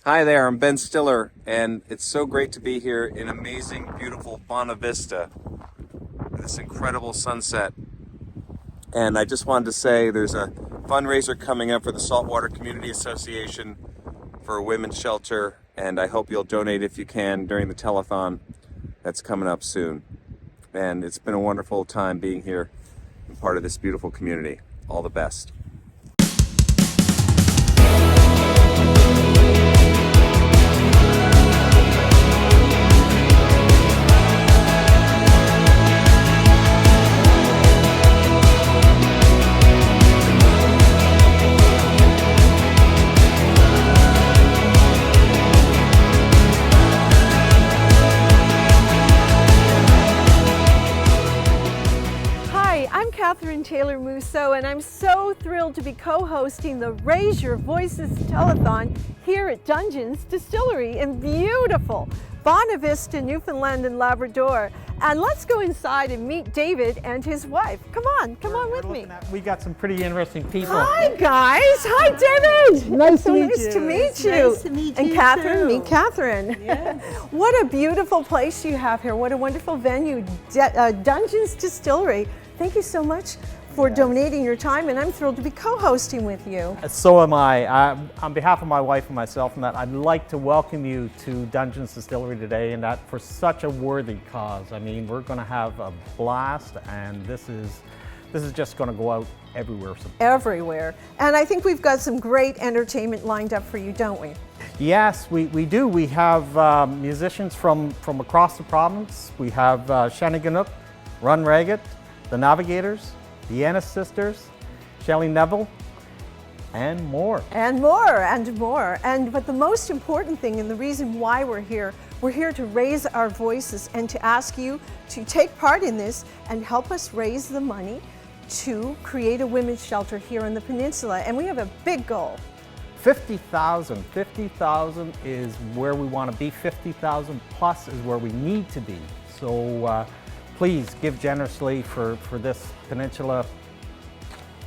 Hi there, I'm Ben Stiller, and it's so great to be here in amazing, beautiful Bonavista, this incredible sunset. And I just wanted to say there's a fundraiser coming up for the Saltwater Community Association for a women's shelter, and I hope you'll donate if you can during the telethon that's coming up soon. And it's been a wonderful time being here and part of this beautiful community. All the best. Catherine Taylor Musso, and I'm so thrilled to be co-hosting the Raise Your Voices Telethon here at Dungeons Distillery in beautiful Bonavista, Newfoundland and Labrador. And let's go inside and meet David and his wife. Come on with me. We got some pretty interesting people. Hi guys, hi David. Nice so to meet nice you. to meet you. Nice to meet and you Catherine, too. meet Catherine. Yes. What a beautiful place you have here. What a wonderful venue, Dungeons Distillery. Thank you so much for donating your time, and I'm thrilled to be co-hosting with you. So am I. On behalf of my wife and myself, and that I'd like to welcome you to Dungeons Distillery today, and that for such a worthy cause. I mean, we're going to have a blast, and this is just going to go out everywhere. Everywhere. And I think we've got some great entertainment lined up for you, don't we? Yes, we do. We have musicians from across the province. We have Shaniganook, Run Ragged, the Navigators, the Ennis Sisters, Shelley Neville, and more. And more, and more. But the most important thing, and the reason why we're here to raise our voices and to ask you to take part in this and help us raise the money to create a women's shelter here on the peninsula. And we have a big goal. 50,000. 50,000 is where we want to be. 50,000 plus is where we need to be. So please give generously for this peninsula.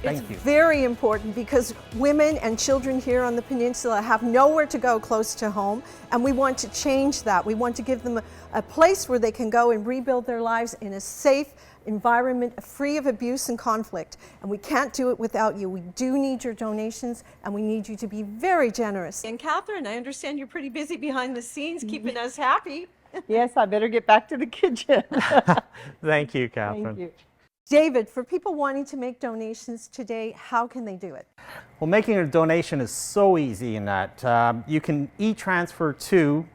Thank you. It's very important because women and children here on the peninsula have nowhere to go close to home, and we want to change that. We want to give them a place where they can go and rebuild their lives in a safe environment, free of abuse and conflict. And we can't do it without you. We do need your donations, and we need you to be very generous. And Catherine, I understand you're pretty busy behind the scenes keeping us happy. Yes, I better get back to the kitchen. Thank you, Catherine. Thank you. David, for people wanting to make donations today, how can they do it? Well, making a donation is so easy in that you can e-transfer to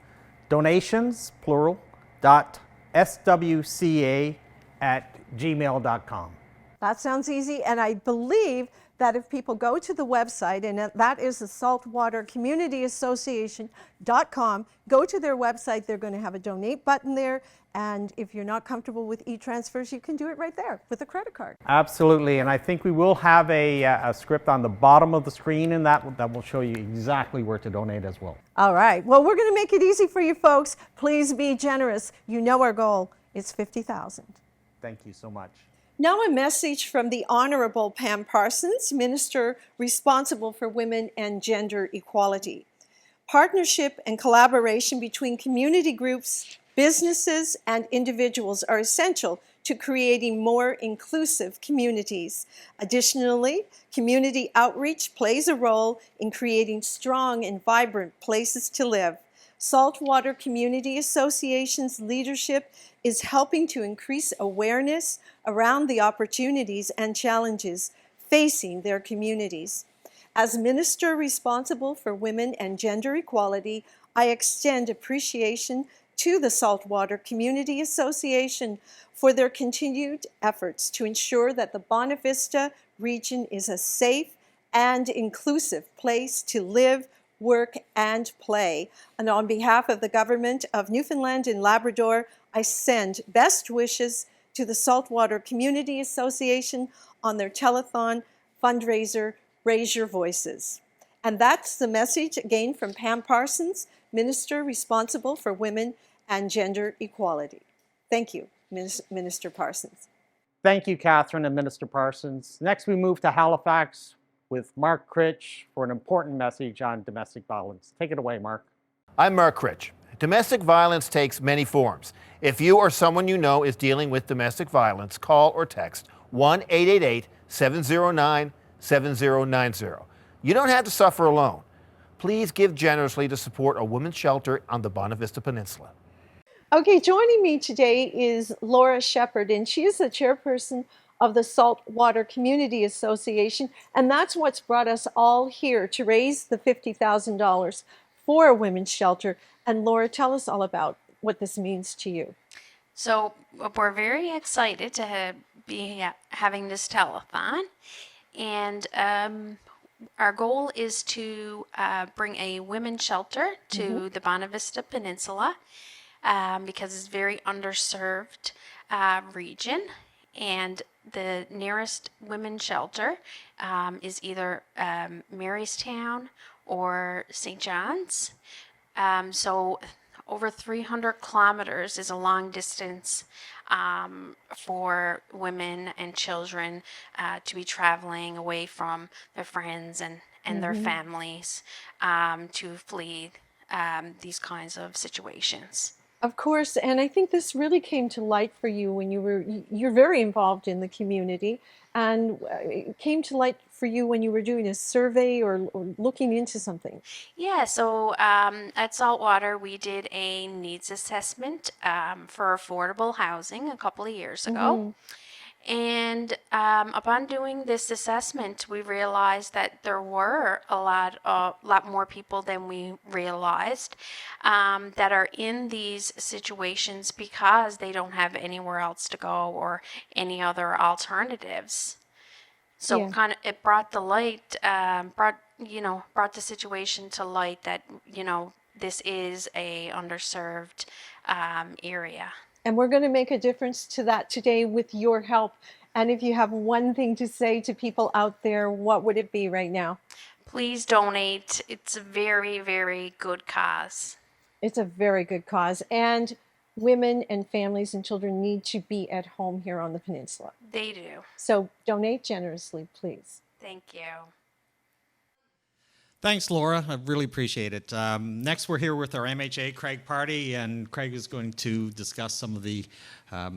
donations, plural, .swca@gmail.com. That sounds easy, and I believe that if people go to the website, and that is the Saltwater Community Association.com, go to their website, they're going to have a donate button there, and if you're not comfortable with e-transfers, you can do it right there with a credit card. Absolutely, and I think we will have a script on the bottom of the screen, and that will show you exactly where to donate as well. All right, well, we're going to make it easy for you folks. Please be generous. You know our goal is 50,000. Thank you so much. Now a message from the Honorable Pam Parsons, Minister responsible for women and gender equality. Partnership and collaboration between community groups, businesses, and individuals are essential to creating more inclusive communities. Additionally, community outreach plays a role in creating strong and vibrant places to live. Saltwater Community Association's leadership is helping to increase awareness around the opportunities and challenges facing their communities. As Minister responsible for women and gender equality, I extend appreciation to the Saltwater Community Association for their continued efforts to ensure that the Bonavista region is a safe and inclusive place to live, work, and play. And on behalf of the government of Newfoundland and Labrador, I send best wishes to the Saltwater Community Association on their telethon fundraiser, Raise Your Voices. And that's the message again from Pam Parsons, Minister responsible for women and gender equality. Thank you, Minister Parsons. Thank you, Catherine and Minister Parsons. Next, we move to Halifax, with Mark Critch for an important message on domestic violence. Take it away, Mark. I'm Mark Critch. Domestic violence takes many forms. If you or someone you know is dealing with domestic violence, call or text 1-888-709-7090. You don't have to suffer alone. Please give generously to support a women's shelter on the Bonavista Peninsula. Okay, joining me today is Laura Shepard, and she is the chairperson of the Saltwater Community Association, and that's what's brought us all here to raise the $50,000 for a women's shelter. And Laura, tell us all about what this means to you. So we're very excited to be having this telethon, and our goal is to bring a women's shelter to the Bonavista Peninsula because it's a very underserved region, and the nearest women's shelter is either Marystown or St. John's. So over 300 kilometers is a long distance for women and children to be traveling away from their friends and their families to flee these kinds of situations. Of course, and I think this really came to light for you when you're very involved in the community, and it came to light for you when you were doing a survey or looking into something. Yeah, so at Saltwater, we did a needs assessment for affordable housing a couple of years ago. And upon doing this assessment, we realized that there were a lot more people than we realized that are in these situations because they don't have anywhere else to go or any other alternatives. So kind of it brought the light, brought the situation to light that this is a underserved area. And we're going to make a difference to that today with your help. And if you have one thing to say to people out there, what would it be right now? Please donate. It's a very, very good cause. It's a very good cause. And women and families and children need to be at home here on the peninsula. They do. So donate generously, please. Thank you. Thanks, Laura. I really appreciate it. Next, we're here with our MHA, Craig Party, and Craig is going to discuss some of the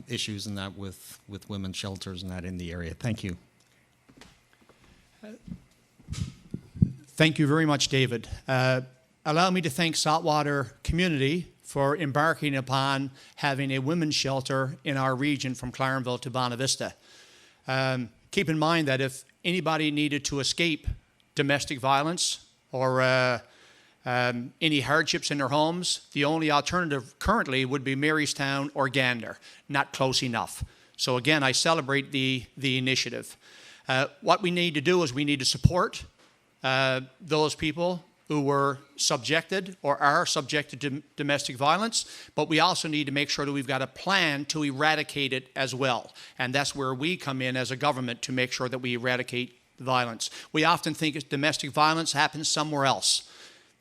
issues in that with women's shelters and that in the area. Thank you. Thank you very much, David. Allow me to thank Saltwater Community for embarking upon having a women's shelter in our region from Clarenville to Bonavista. Keep in mind that if anybody needed to escape domestic violence or any hardships in their homes, the only alternative currently would be Marystown or Gander, not close enough. So again, I celebrate the initiative. What we need to do is we need to support those people who were subjected or are subjected to domestic violence, but we also need to make sure that we've got a plan to eradicate it as well. And that's where we come in as a government to make sure that we eradicate violence. We often think domestic violence happens somewhere else.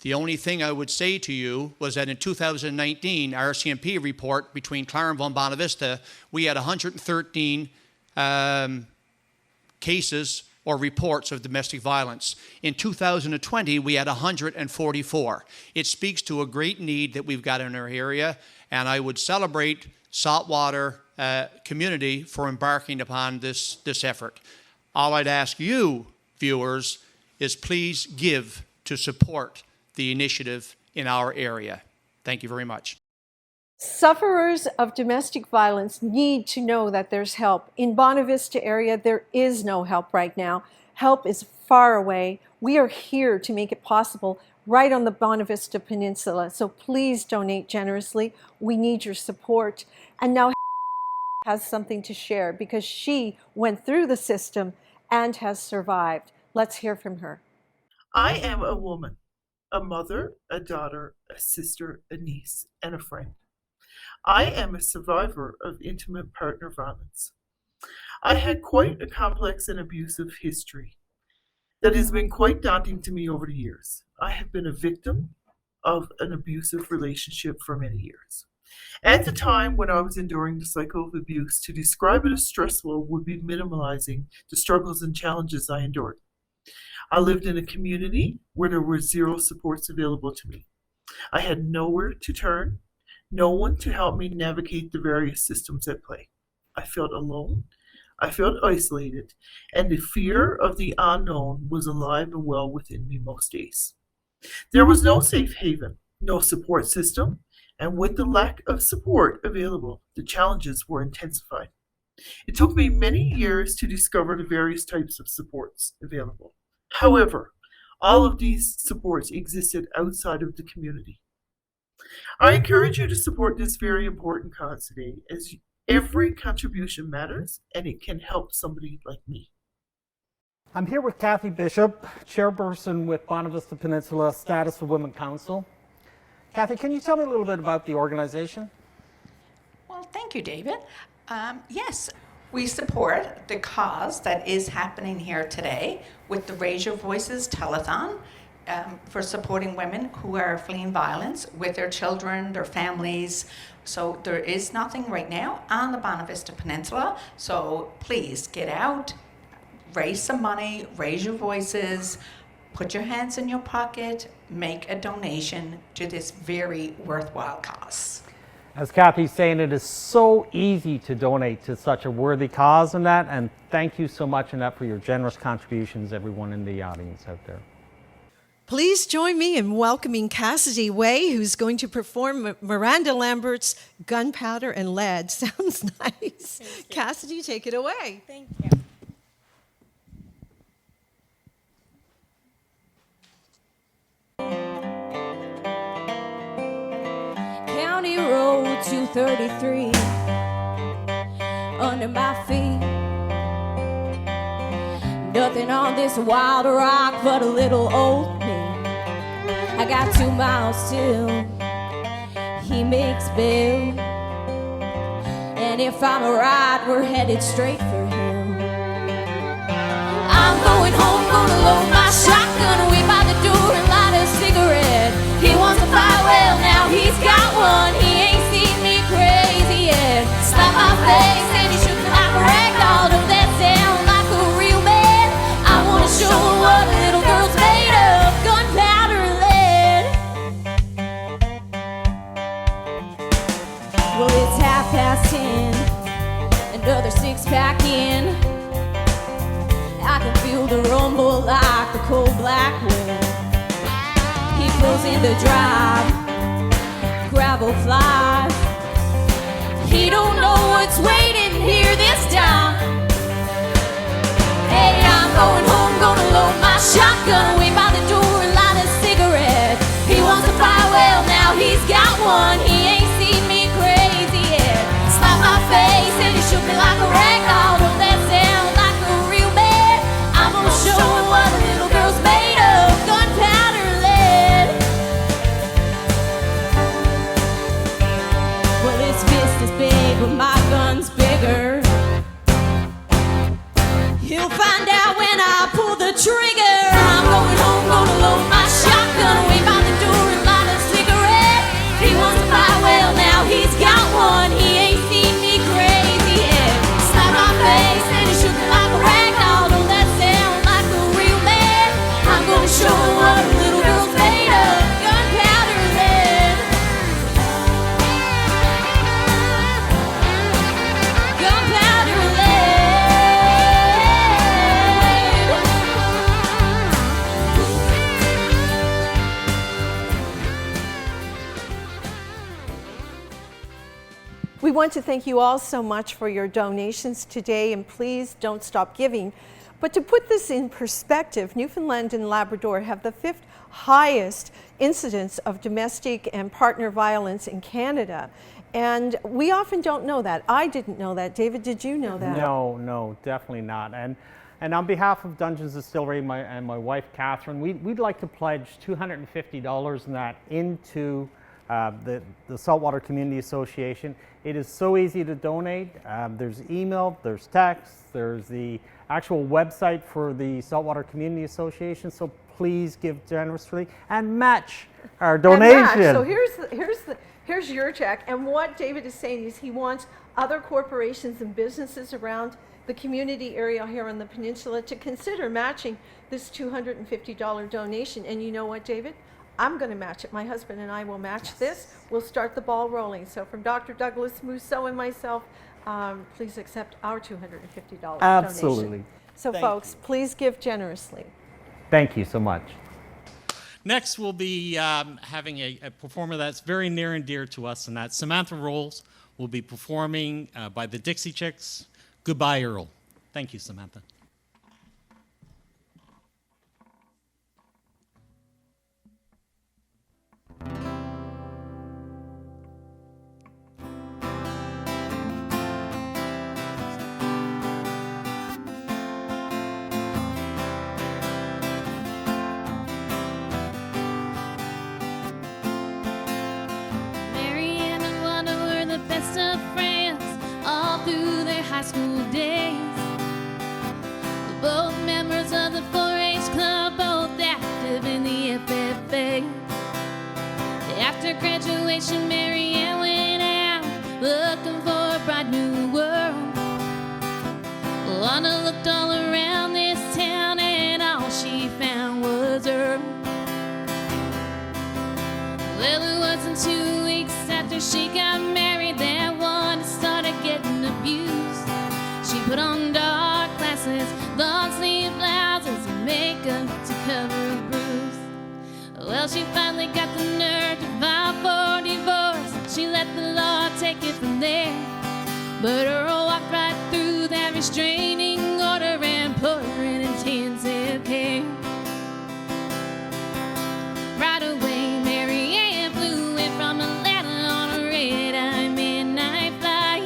The only thing I would say to you was that in 2019, our RCMP report between Clarenville and Bonavista, we had 113 cases or reports of domestic violence. In 2020, we had 144. It speaks to a great need that we've got in our area, and I would celebrate Saltwater Community for embarking upon this effort. All I'd ask you, viewers, is please give to support the initiative in our area. Thank you very much. Sufferers of domestic violence need to know that there's help. In Bonavista area, there is no help right now. Help is far away. We are here to make it possible right on the Bonavista Peninsula. So please donate generously. We need your support. And now has something to share because she went through the system and has survived. Let's hear from her. I am a woman, a mother, a daughter, a sister, a niece, and a friend. I am a survivor of intimate partner violence. I had quite a complex and abusive history that has been quite daunting to me over the years. I have been a victim of an abusive relationship for many years. At the time when I was enduring the cycle of abuse, to describe it as stressful would be minimalizing the struggles and challenges I endured. I lived in a community where there were zero supports available to me. I had nowhere to turn, no one to help me navigate the various systems at play. I felt alone, I felt isolated, and the fear of the unknown was alive and well within me most days. There was no safe haven, no support system, and with the lack of support available, the challenges were intensified. It took me many years to discover the various types of supports available. However, all of these supports existed outside of the community. I encourage you to support this very important cause today, as every contribution matters and it can help somebody like me. I'm here with Kathy Bishop, chairperson with Bonavista Peninsula Status of Women Council. Kathy, can you tell me a little bit about the organization? Well, thank you, David. Yes, we support the cause that is happening here today with the Raise Your Voices Telethon for supporting women who are fleeing violence with their children, their families. So there is nothing right now on the Bonavista Peninsula. So please get out, raise some money, raise your voices, put your hands in your pocket, make a donation to this very worthwhile cause. As Kathy's saying, it is so easy to donate to such a worthy cause in that, and thank you so much, Annette, for your generous contributions, everyone in the audience out there. Please join me in welcoming Cassidy Way, who's going to perform Miranda Lambert's Gunpowder and Lead. Sounds nice. Cassidy, take it away. Thank you. County Road 233 under my feet. Nothing on this wild rock but a little old me. I got 2 miles till he makes bail, and if I'm a ride, we're headed straight for him. I'm going home, gonna load my shotgun, wait by the door and light a cigarette. He wants a fire, well now he's got one. He ain't seen me crazy yet. Slap my face and he shook me like a rag doll. Does that sound like a real man? I wanna show him what a little girl's made of. Gunpowder and lead. Well, it's 10:30, another 6-pack in. I can feel the rumble like the cold black wind. He pulls in the drive, gravel flies. He don't know what's waiting here this time. Hey, I'm going home, gonna load my shotgun, wait by the door and light a cigarette. He wants a fire, well now he's got one. He ain't seen me crazy yet. Slap my face and he shook me like a rag doll. Don't that sound like a real man? I'm gonna show him what a little girl's made of. Gunpowder lead. Well, his fist is big, but my gun's bigger. He'll find out when I pull the trigger. I'm going home, gonna load my shotgun, wait by the door and light a cigarette. He wants a fire, well now he's got one. He ain't seen me crazy yet. Slap my face and he shook me like a rag doll. Don't that sound like a real man? I'm gonna show him what a little girl's made of. Gunpowder lead. Gunpowder lead. We want to thank you all so much for your donations today, and please don't stop giving. But to put this in perspective, Newfoundland and Labrador have the 5th highest incidence of domestic and partner violence in Canada. And we often don't know that. I didn't know that. David, did you know that? No, definitely not. And on behalf of Dungeons Distillery and my wife, Catherine, we'd like to pledge $250 in that into the Saltwater Community Association. It is so easy to donate. There's email, there's text, there's the actual website for the Saltwater Community Association. So please give generously and match our donation. And match. So here's your check. And what David is saying is he wants other corporations and businesses around the community area here on the peninsula to consider matching this $250 donation. And you know what, David? I'm going to match it. My husband and I will match this. We'll start the ball rolling. So from Dr. Douglas Mousseau and myself, please accept our $250 Absolutely. donation. So folks, please give generously. Thank you so much. Next, we'll be having a performer that's very near and dear to us, and that's Samantha Rolls will be performing by the Dixie Chicks, Goodbye Earl. Thank you, Samantha. School days. Both members of the 4-H club, both active in the FFA. After graduation, Mary Ann went out looking for a bright new world. Lana looked all around this town and all she found was Earl. Well, it wasn't 2 weeks after she got married that one started getting abused. She put on dark glasses, long-sleeve blouses, and makeup to cover a bruise. Well, she finally got the nerve to file for divorce. She let the law take it from there. But Earl walked right through that restraining order and put her in intensive care. Right away, Mary Ann flew in from Atlanta on a red-eye midnight flight.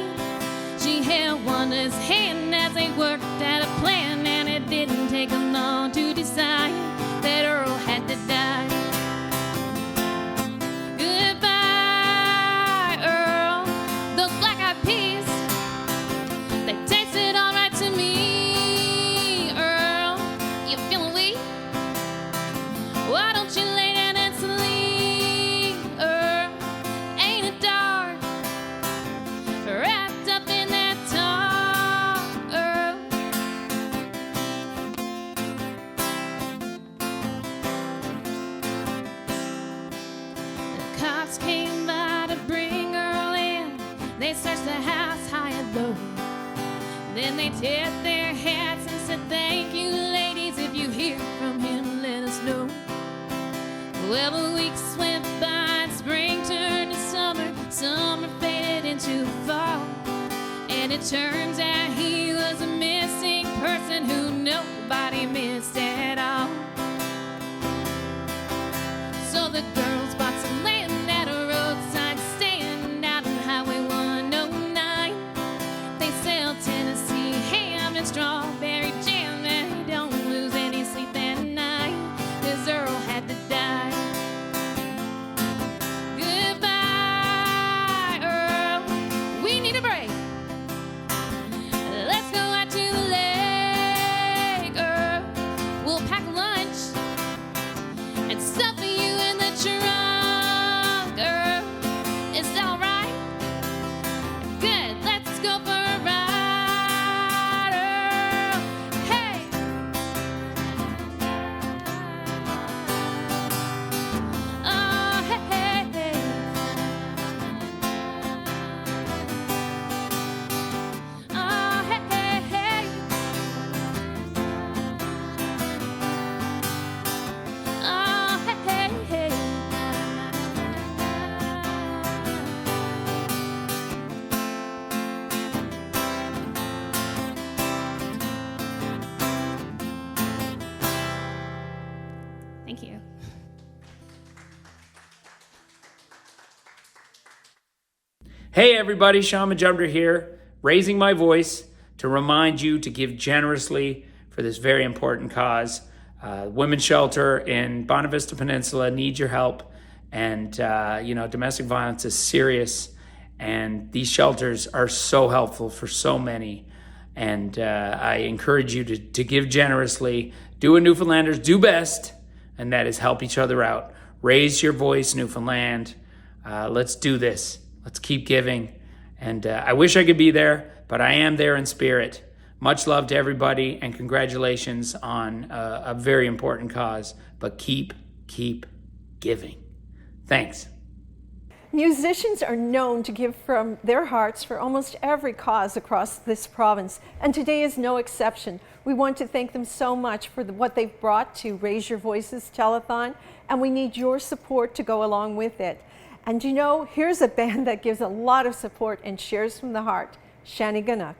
She held Wanda's hand as they worked out a plan, and it didn't take them long to decide that Earl had to die. Goodbye, Earl. Those black-eyed peas, they tasted all right to me. Earl, you feeling weak? Why don't you lay down and sleep? Earl, ain't it dark? Wrapped up in that talk, Earl. The cops came by to bring Earl in. They searched the house high and low. Then they tipped their hats and said, thank you, ladies. If you hear from him, let us know. Well, the weeks went by and spring turned to summer. Summer faded into fall. And it turns out he was a missing person who nobody missed at all. So the girls bought some land at a roadside stand out on Highway 109. They sell Tennessee ham and strawberry jam, and they don't lose any sleep that night, 'cause Earl had to die. Goodbye, Earl. We need a break. Let's go out to the lake, Earl. We'll pack a lunch and stuff for you in the trunk, Earl. Is that all right? Good. Let's go for a ride, Earl. Hey. Oh, hey, hey, hey. Oh, hey, hey, hey. Oh, hey, hey, hey. Thank you. Hey everybody, Sean Majumder here, raising my voice to remind you to give generously for this very important cause. Women's Shelter in Bonavista Peninsula needs your help, and domestic violence is serious, and these shelters are so helpful for so many. And I encourage you to give generously. Do what Newfoundlanders do best, and that is help each other out. Raise your voice, Newfoundland. Let's do this. Let's keep giving. And I wish I could be there, but I am there in spirit. Much love to everybody, and congratulations on a very important cause. But keep giving. Thanks. Musicians are known to give from their hearts for almost every cause across this province, and today is no exception. We want to thank them so much for what they've brought to Raise Your Voices Telethon, and we need your support to go along with it. And you know, here's a band that gives a lot of support and shares from the heart, Shanneyganock.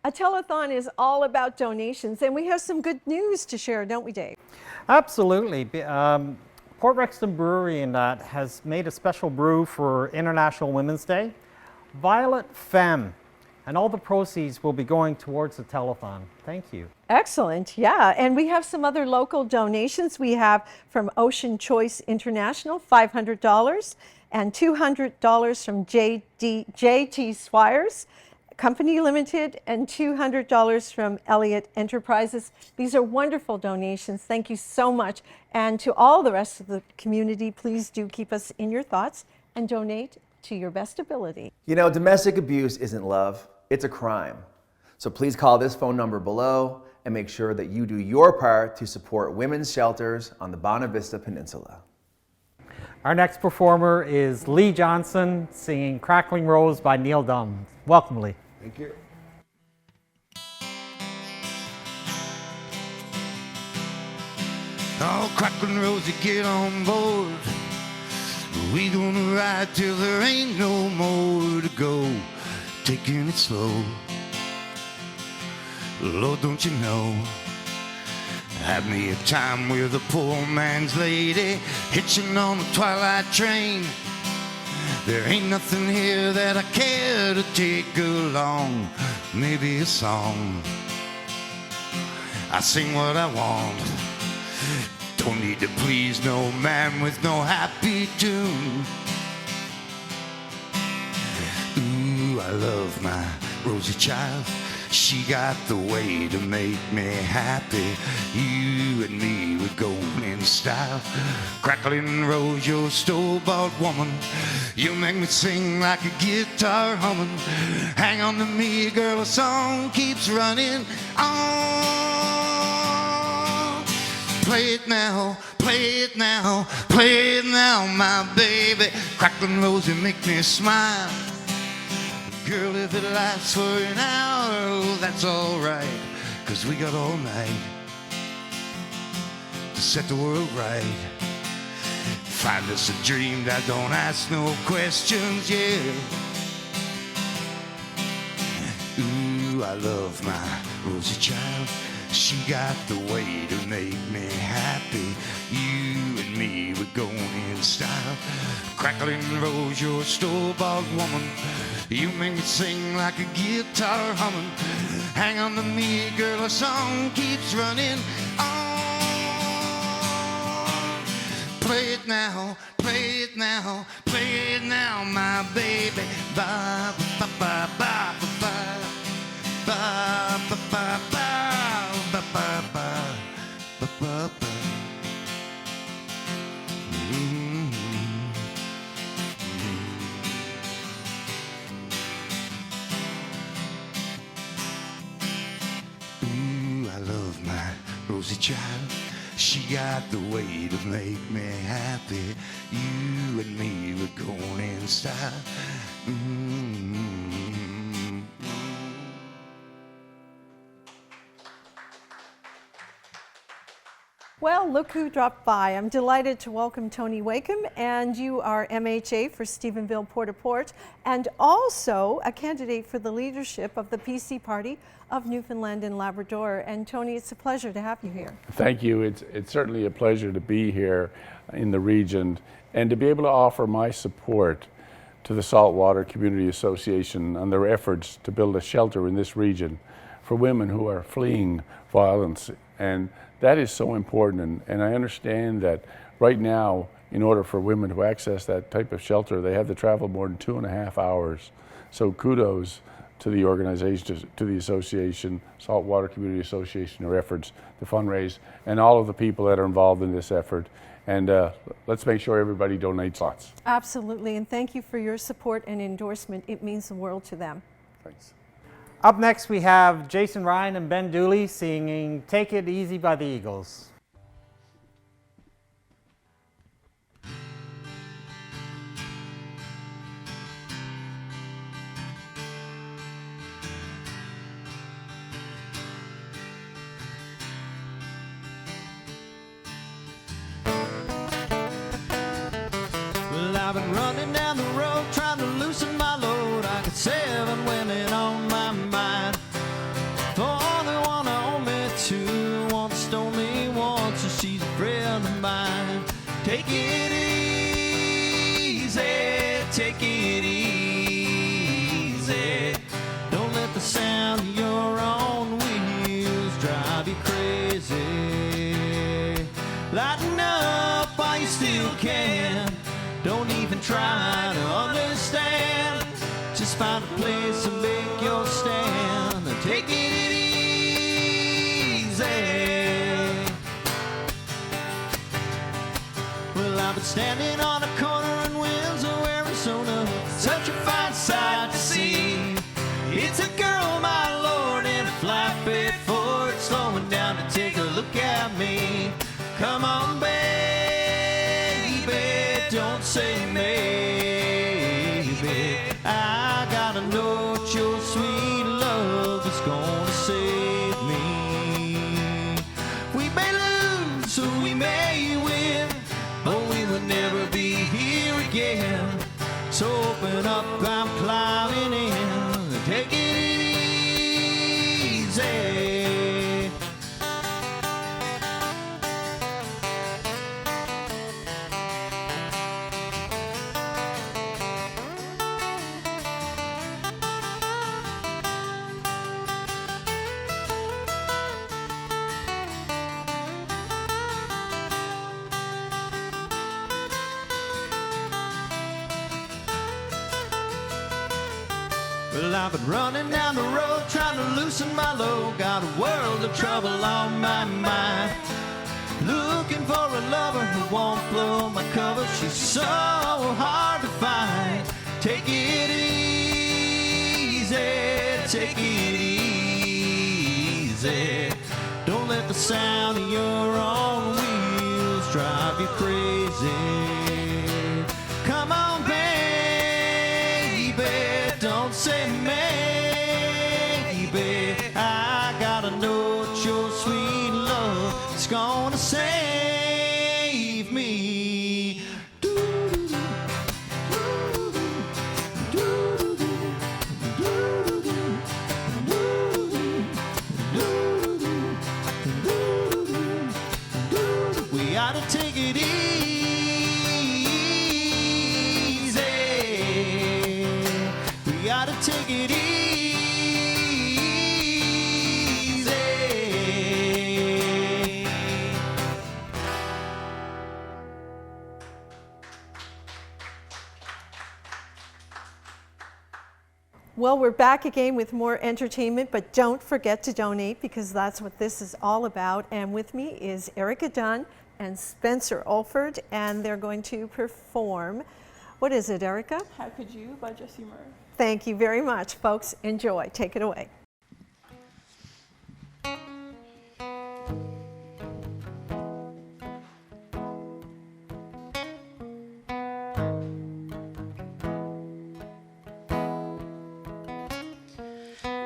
A telethon is all about donations, and we have some good news to share, don't we, Dave? Absolutely. Port Rexton Brewery and that has made a special brew for International Women's Day. Violet Femme And all the proceeds will be going towards the telethon. Thank you. Excellent, yeah. And we have some other local donations. We have from Ocean Choice International, $500, and $200 from JT Swires Company Limited, and $200 from Elliott Enterprises. These are wonderful donations. Thank you so much. And to all the rest of the community, please do keep us in your thoughts and donate to your best ability. You know, domestic abuse isn't love, it's a crime. So please call this phone number below and make sure that you do your part to support women's shelters on the Bonavista Peninsula. Our next performer is Lee Johnson singing Crackling Rose by Neil Dunn. Welcome, Lee. Thank you. Oh, Crackling Rose, get on board. We gonna ride till there ain't no more to go. Taking it slow. Lord, don't you know? Had me a time with a poor man's lady, hitching on the twilight train. There ain't nothing here that I care to take along. Maybe a song. I sing what I want. Don't need to please no man with no happy tune. Ooh, I love my Rosie child. She got the way to make me happy. You and me, we're going in style. Crackling Rose, you're a store-bought woman. You make me sing like a guitar humming. Hang on to me, girl, a song keeps running on. Play it now, play it now, play it now, my baby. Crackling Rose, you make me smile. Girl, if it lasts for an hour, that's alright, 'cause we got all night to set the world right. Find us a dream that don't ask no questions, yeah. Ooh, I love my Rosie child. She got the way to make me happy. You and me, we're going in style. Crackling Rose, you're a store-bought woman. You make me sing like a guitar humming. Hang on to me, girl, a song keeps running on. Play it now, play it now, play it now, my baby. Ba ba ba ba ba ba ba ba ba ba ba ba ba ba ba. Rosie child, she got the way to make me happy. You and me, we're going in style. Well, look who dropped by. I'm delighted to welcome Tony Wakeham, and you are MHA for Stephenville Port-au-Port, and also a candidate for the leadership of the PC Party of Newfoundland and Labrador. And Tony, it's a pleasure to have you here. Thank you. It's certainly a pleasure to be here in the region and to be able to offer my support to the Saltwater Community Association on their efforts to build a shelter in this region for women who are fleeing violence. And that is so important, and I understand that right now, in order for women to access that type of shelter, they have to travel more than 2.5 hours. So kudos to the organization, to the association, Saltwater Community Association, their efforts to fundraise, and all of the people that are involved in this effort. And let's make sure everybody donates lots. Absolutely, and thank you for your support and endorsement. It means the world to them. Thanks. Up next, we have Jason Ryan and Ben Dooley singing Take It Easy by the Eagles. Well, I've been running down the road trying to loosen my load. I got 7 women on my mind. For the one I owe me to, one stole me once, and she's a friend of mine. Take it easy, take it easy. Don't let try to understand. Just find a place and make your stand. Take it easy. Well, I've been standing on a corner in Winslow, Arizona, such a fine sight to see. It's a girl, my lord, in a flatbed Ford, slowing down to take a look at me. Come on, baby, don't say maybe. I gotta know what your sweet love is gonna save me. We may lose or we may win, but we will never be here again. So open up, I'm climbing in. Take it easy. Well, I've been running down the road trying to loosen my load. Got a world of trouble on my mind. Looking for a lover who won't blow my cover. She's so hard to find. Take it easy, take it easy. Don't let the sound of your own wheels drive you crazy. Come on, baby, don't say maybe. I gotta know what your sweet love is gonna save me. We ought to take it easy. We ought to take it easy. Well, we're back again with more entertainment, but don't forget to donate because that's what this is all about. And with me is Erica Dunn and Spencer Olford, and they're going to perform. What is it, Erica? How Could You by Jesse Murray. Thank you very much, folks. Enjoy. Take it away.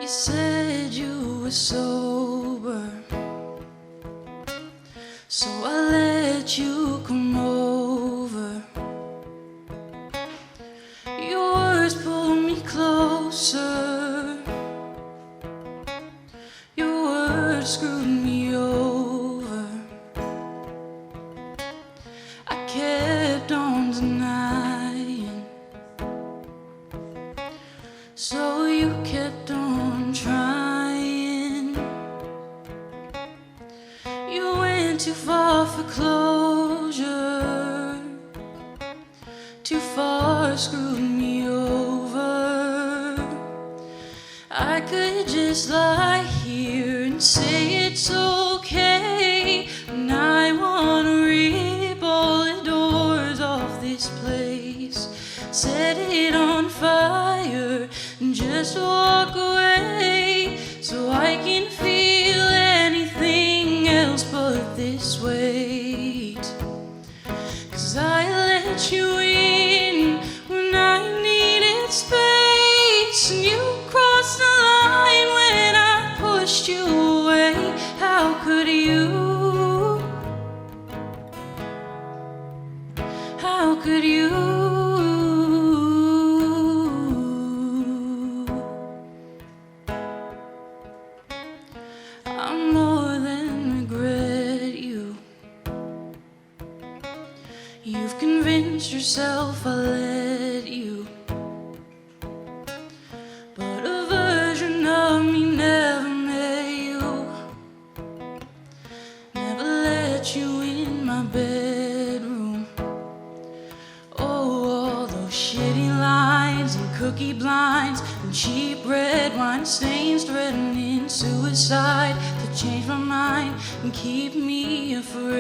You said you were sober, so I let you come over. Your words pulled me closer. Your words screwed me over. I kept on denying, so you kept on trying. You went too far for closure, too far screwed me over. I could just lie here and say it's okay, and I wanna rip all the doors off this place, set it on fire and just walk away, so I can feel anything else but this weight. 'Cause I let you in when I needed space, and you crossed the line when I pushed you away. How could you? How could you? I more than regret you. You've convinced yourself I let you, but a version of me never met you. Never let you in my bedroom. Oh, all the shitty lines and cookie blinds and cheap red wine stains threatening suicide to change my mind and keep me afraid.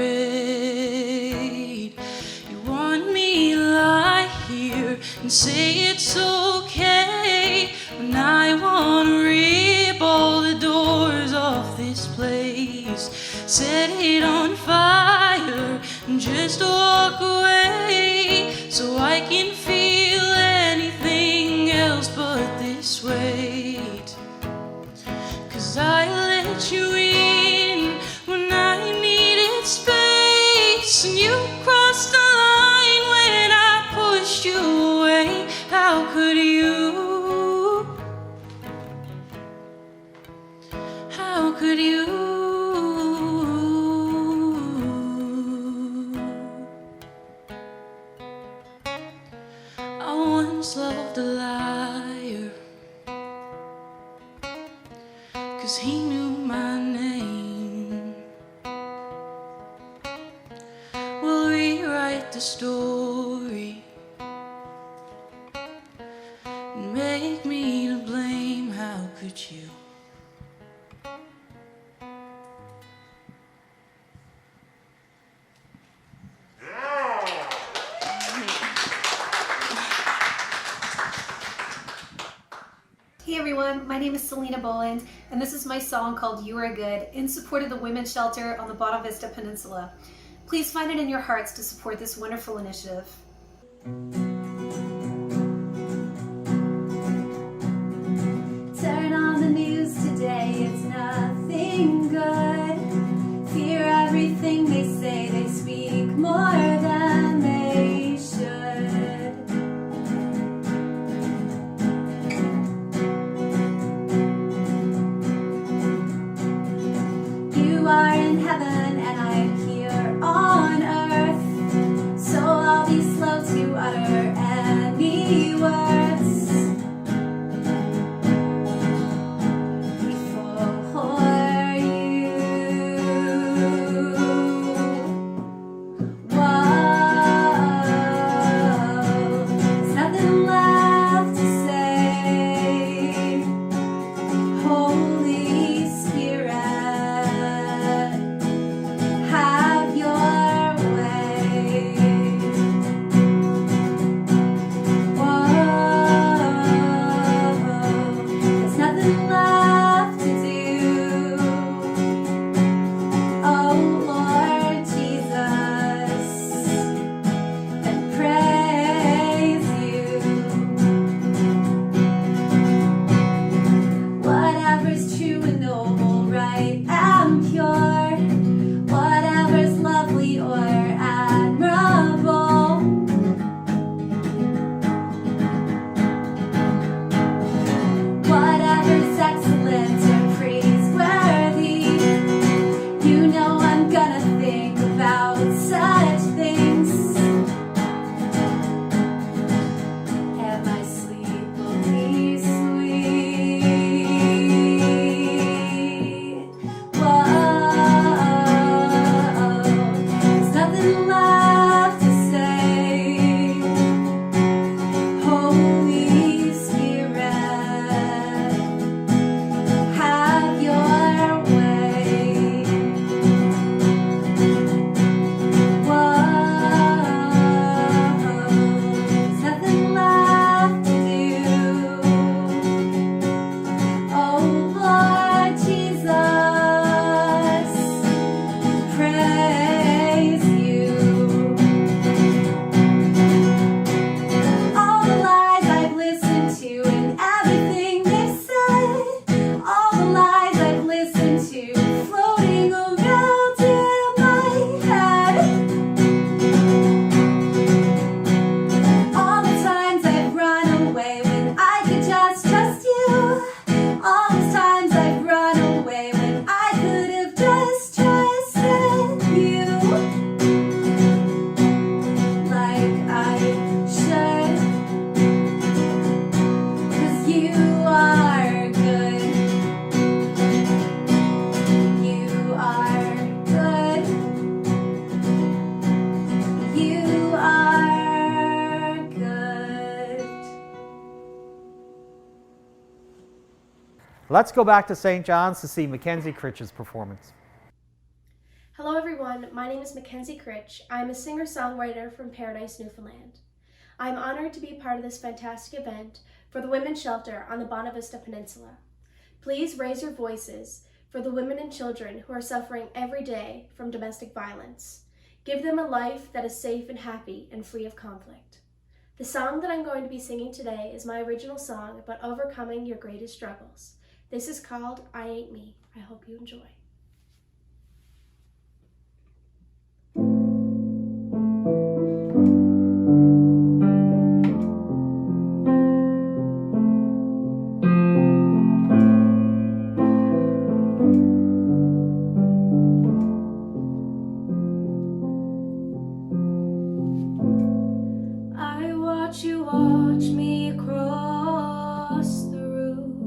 You want me to lie here and say it's okay, when I want to rip all the doors off this place, set it on fire and just walk away, so I can feel anything else but this weight. 'Cause I let you in when I needed space, and you crossed the line when I pushed you away. How could you? How could you? I once loved a liar, 'cause he knew my name. We'll rewrite the story and make me to blame. How could you? Hey everyone, my name is Selena Boland, and this is my song called You Are Good in support of the women's shelter on the Bonavista Peninsula. Please find it in your hearts to support this wonderful initiative. Turn on the news today, it's nothing good. Fear everything they say, they speak more than they should. You are in heaven and I'm here on earth, so I'll be slow to utter Let's go back to St. John's to see Mackenzie Critch's performance. Hello everyone, my name is Mackenzie Critch. I'm a singer-songwriter from Paradise, Newfoundland. I'm honored to be part of this fantastic event for the Women's Shelter on the Bonavista Peninsula. Please raise your voices for the women and children who are suffering every day from domestic violence. Give them a life that is safe and happy and free of conflict. The song that I'm going to be singing today is my original song about overcoming your greatest struggles. This is called I Ain't Me. I hope you enjoy. You watch me across the room,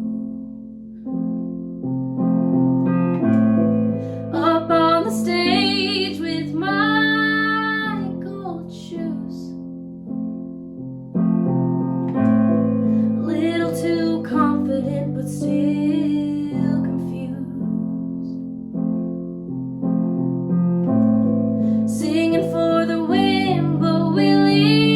up on the stage with my gold shoes, a little too confident but still confused, singing for the wind but willing.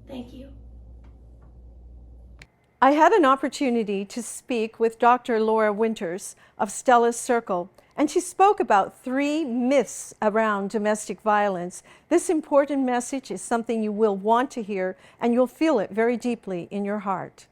Thank you. I had an opportunity to speak with Dr. Laura Winters of Stella's Circle, and she spoke about 3 myths around domestic violence. This important message is something you will want to hear, and you'll feel it very deeply in your heart.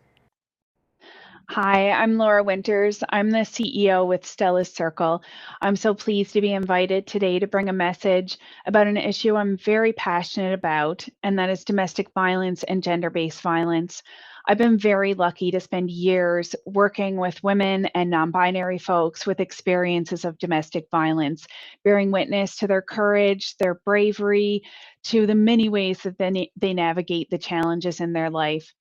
Hi, I'm Laura Winters. I'm the CEO with Stella's Circle. I'm so pleased to be invited today to bring a message about an issue I'm very passionate about, and that is domestic violence and gender-based violence. I've been very lucky to spend years working with women and non-binary folks with experiences of domestic violence, bearing witness to their courage, their bravery, to the many ways that they navigate the challenges in their life.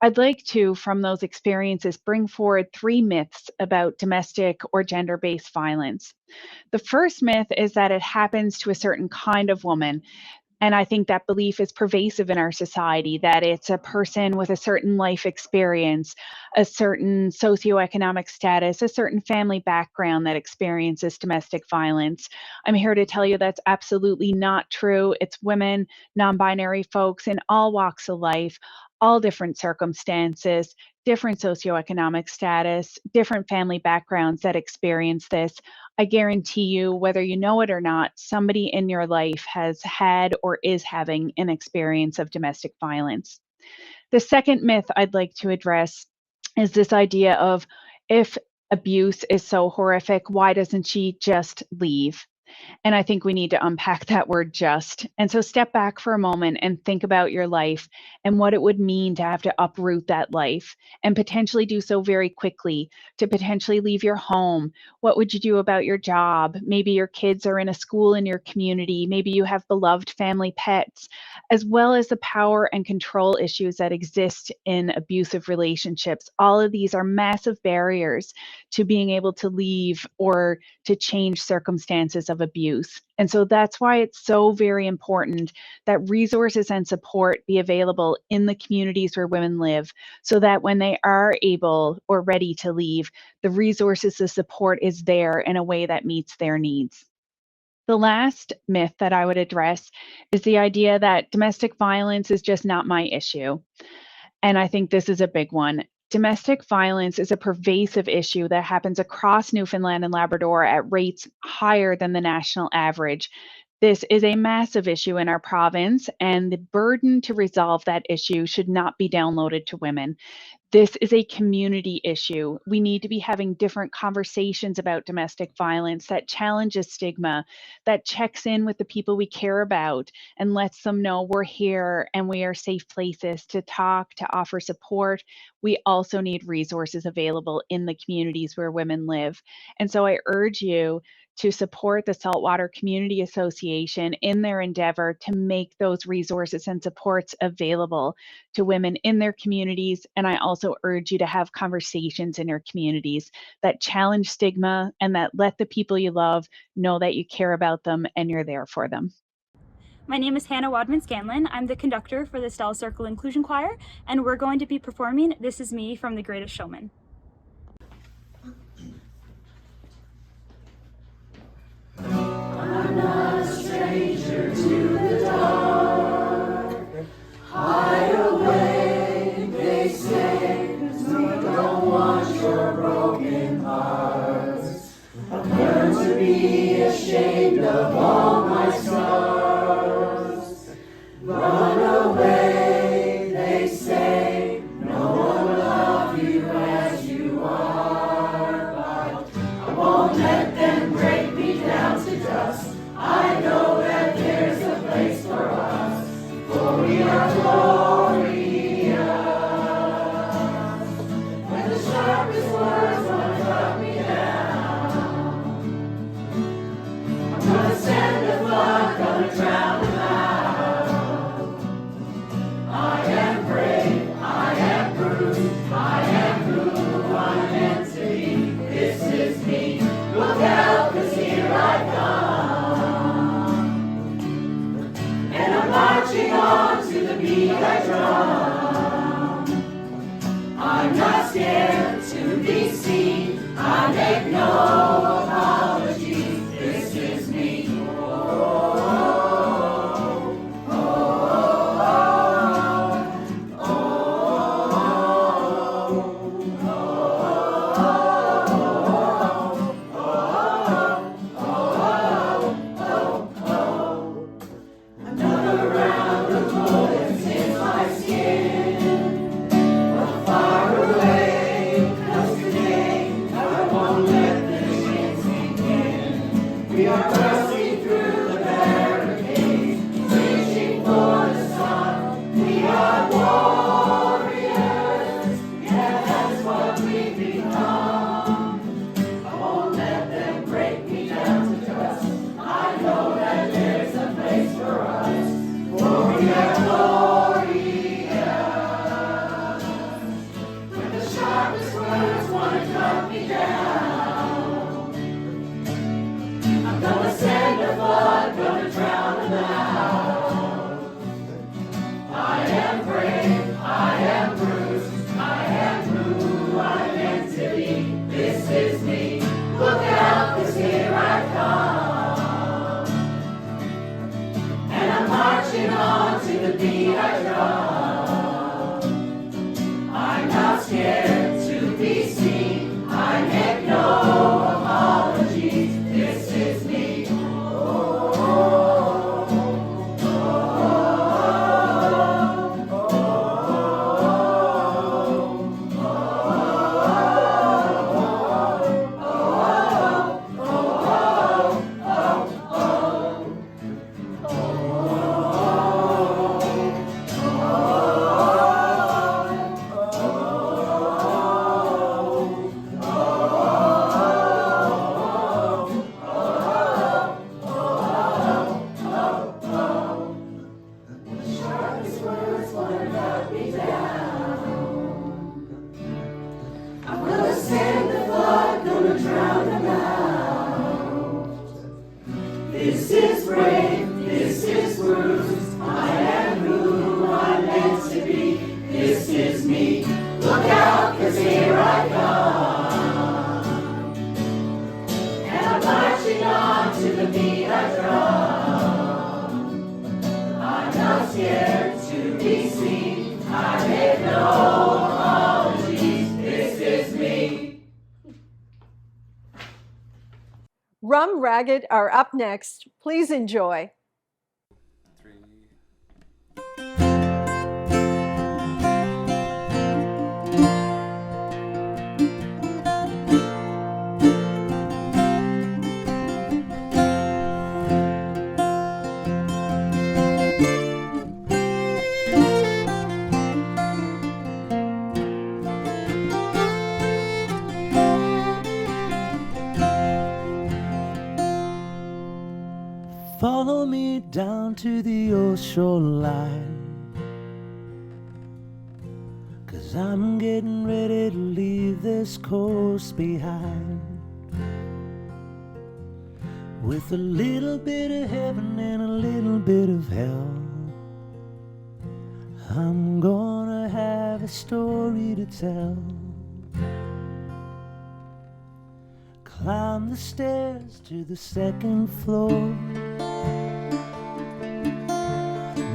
I'd like to, from those experiences, bring forward 3 myths about domestic or gender based violence. The first myth is that it happens to a certain kind of woman. And I think that belief is pervasive in our society, that it's a person with a certain life experience, a certain socioeconomic status, a certain family background that experiences domestic violence. I'm here to tell you that's absolutely not true. It's women, non binary folks in all walks of life, all different circumstances, different socioeconomic status, different family backgrounds that experience this. I guarantee you, whether you know it or not, somebody in your life has had or is having an experience of domestic violence. The second myth I'd like to address is this idea of, if abuse is so horrific, why doesn't she just leave? And I think we need to unpack that word just. And so step back for a moment and think about your life and what it would mean to have to uproot that life and potentially do so very quickly, to potentially leave your home. What would you do about your job? Maybe your kids are in a school in your community. Maybe you have beloved family pets, as well as the power and control issues that exist in abusive relationships. All of these are massive barriers to being able to leave or to change circumstances of abuse. And so that's why it's so very important that resources and support be available in the communities where women live, so that when they are able or ready to leave, the resources, the support is there in a way that meets their needs. The last myth that I would address is the idea that domestic violence is just not my issue. And I think this is a big one. Domestic violence is a pervasive issue that happens across Newfoundland and Labrador at rates higher than the national average. This is a massive issue in our province, and the burden to resolve that issue should not be downloaded to women. This is a community issue. We need to be having different conversations about domestic violence that challenges stigma, that checks in with the people we care about and lets them know we're here and we are safe places to talk, to offer support. We also need resources available in the communities where women live. And so I urge you to support the Saltwater Community Association in their endeavor to make those resources and supports available to women in their communities. And I also urge you to have conversations in your communities that challenge stigma and that let the people you love know that you care about them and you're there for them. My name is Hannah Wadman-Scanlon. I'm the conductor for the Stella Circle Inclusion Choir, and we're going to be performing This Is Me from The Greatest Showman. I'm not a stranger to the dark. Hide away, they say, 'cause we don't want your broken hearts. I've learned to be ashamed of all my scars. Run away, they say, no one will love you as you are. But I won't let them break me down to dust. I know that there's a place for us, for we are glorious. When the sharpest words want to cut me down, I'm gonna stand the flood, gonna drown them out. I am brave, I am bruised, I am who I'm meant to be. This is me, look out, 'cause here I come. And I'm marching on to the beat I drum. I'm not scared to be seen, I make no apologies. This is me. Another round of bullets in my skin. beat I drum. I'm not scared to be seen. I make no apologies. This is me. Sharpest words wanna knock me down. I'm gonna send the flood, gonna drown them out. This is brave, this is bruised. I am who I'm meant to be. This is me. Look out, 'cause here I come. And I'm marching on to the beat I drum. I'm not scared to be seen. I make no apologies. This is me. Rum Ragged are up next. Please enjoy. Follow me down to the old shoreline, 'cause I'm getting ready to leave this coast behind. With a little bit of heaven and a little bit of hell, I'm gonna have a story to tell. Climb the stairs to the second floor,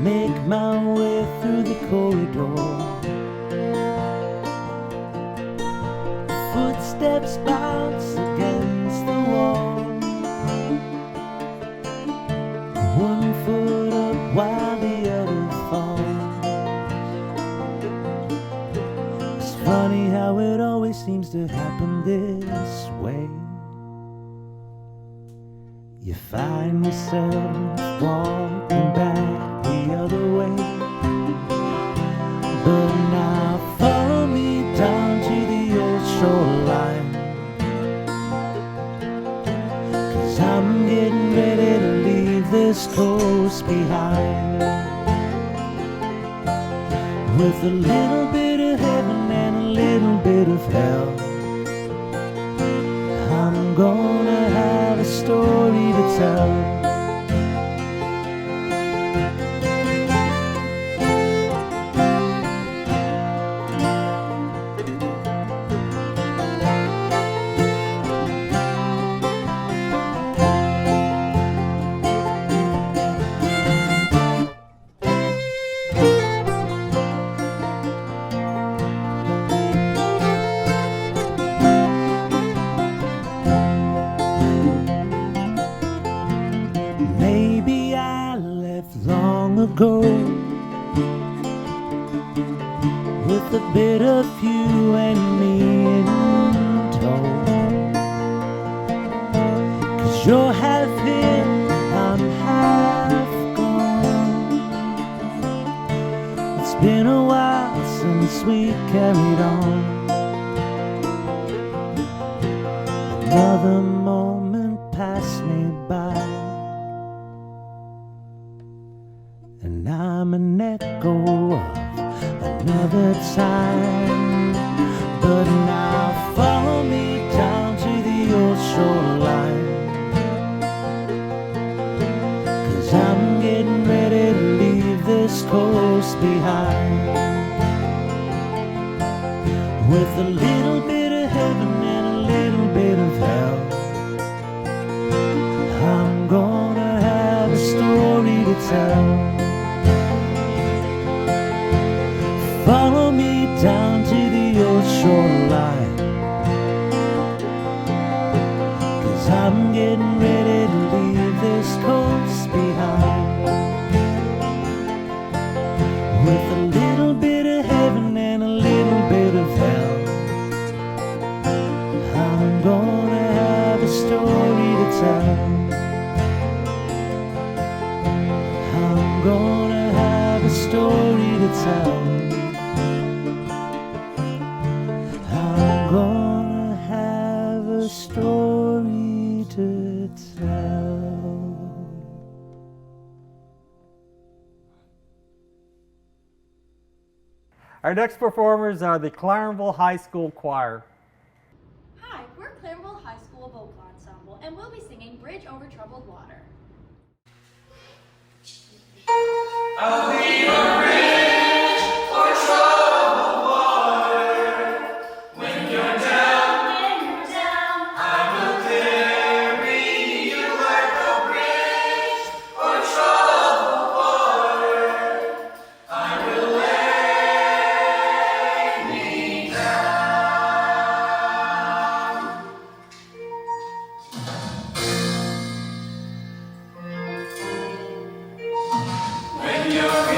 make my way through the corridor. Footsteps bounce against the wall, one foot up while the other falls. It's funny how it always seems to happen this way. You find yourself walking back the other way. But now follow me down to the old shoreline, 'cause I'm getting ready to leave this coast behind. With a little bit of heaven and a little bit of hell, I'm gonna have a story to tell. Maybe I left long ago with a bit of you and me in tow. 'Cause you're half here, I'm half gone. It's been a while since we carried on. Another moment passed me by, and I'm an echo of another time. But now follow me down to the old shoreline, 'cause I'm getting ready to leave this coast behind. With a little bit of heaven and a little bit of hell, I'm gonna have a story to tell. follow me down to the old shoreline, 'cause I'm getting ready to leave this coast behind. With a little bit of heaven and a little bit of hell, I'm gonna have a story to tell. I'm gonna have a story to tell. I'm gonna have a story to tell. Our next performers are the Clarenville High School Choir. Hi, we're Clarenville High School Vocal Ensemble, and we'll be singing Bridge Over Troubled Water. I'll be a bridge for troubled water. When you're down, I will carry you like a bridge for troubled water. I will lay me down. When you're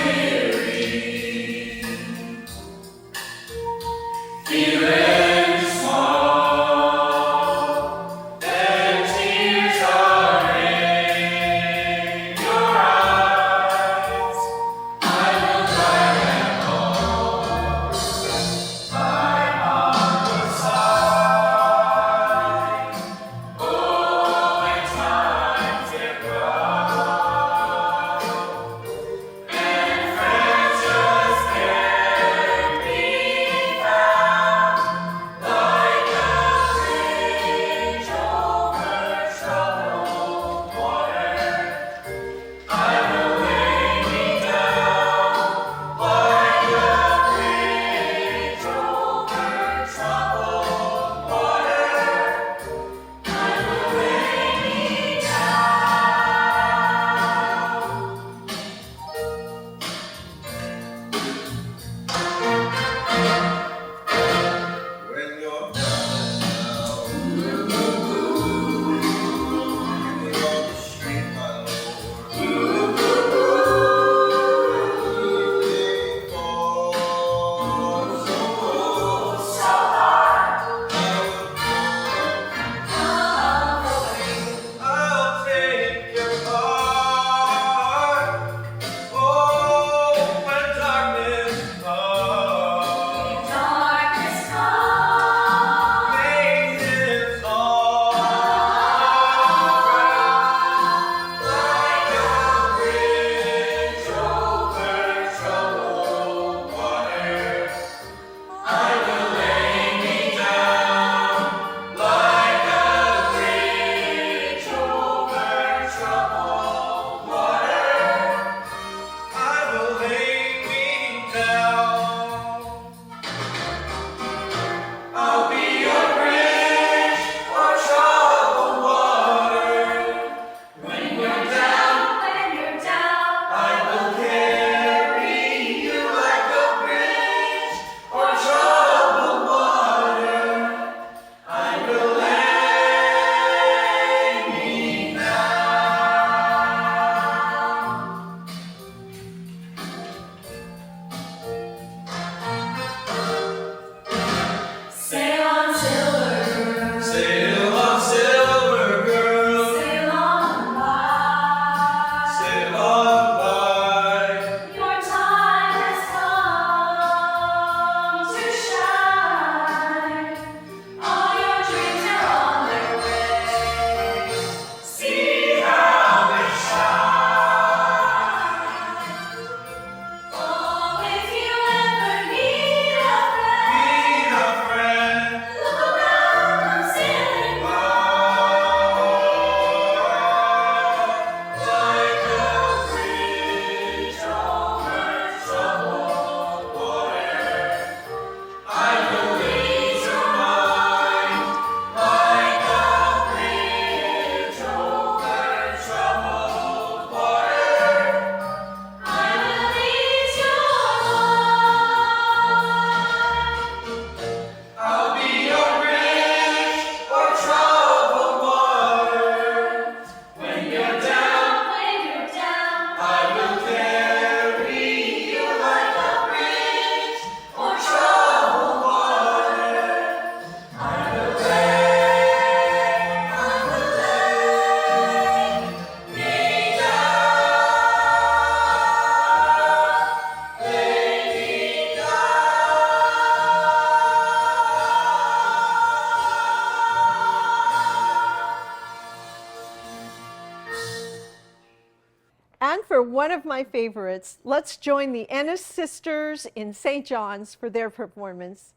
my favorites. Let's join the Ennis sisters in St. John's for their performance.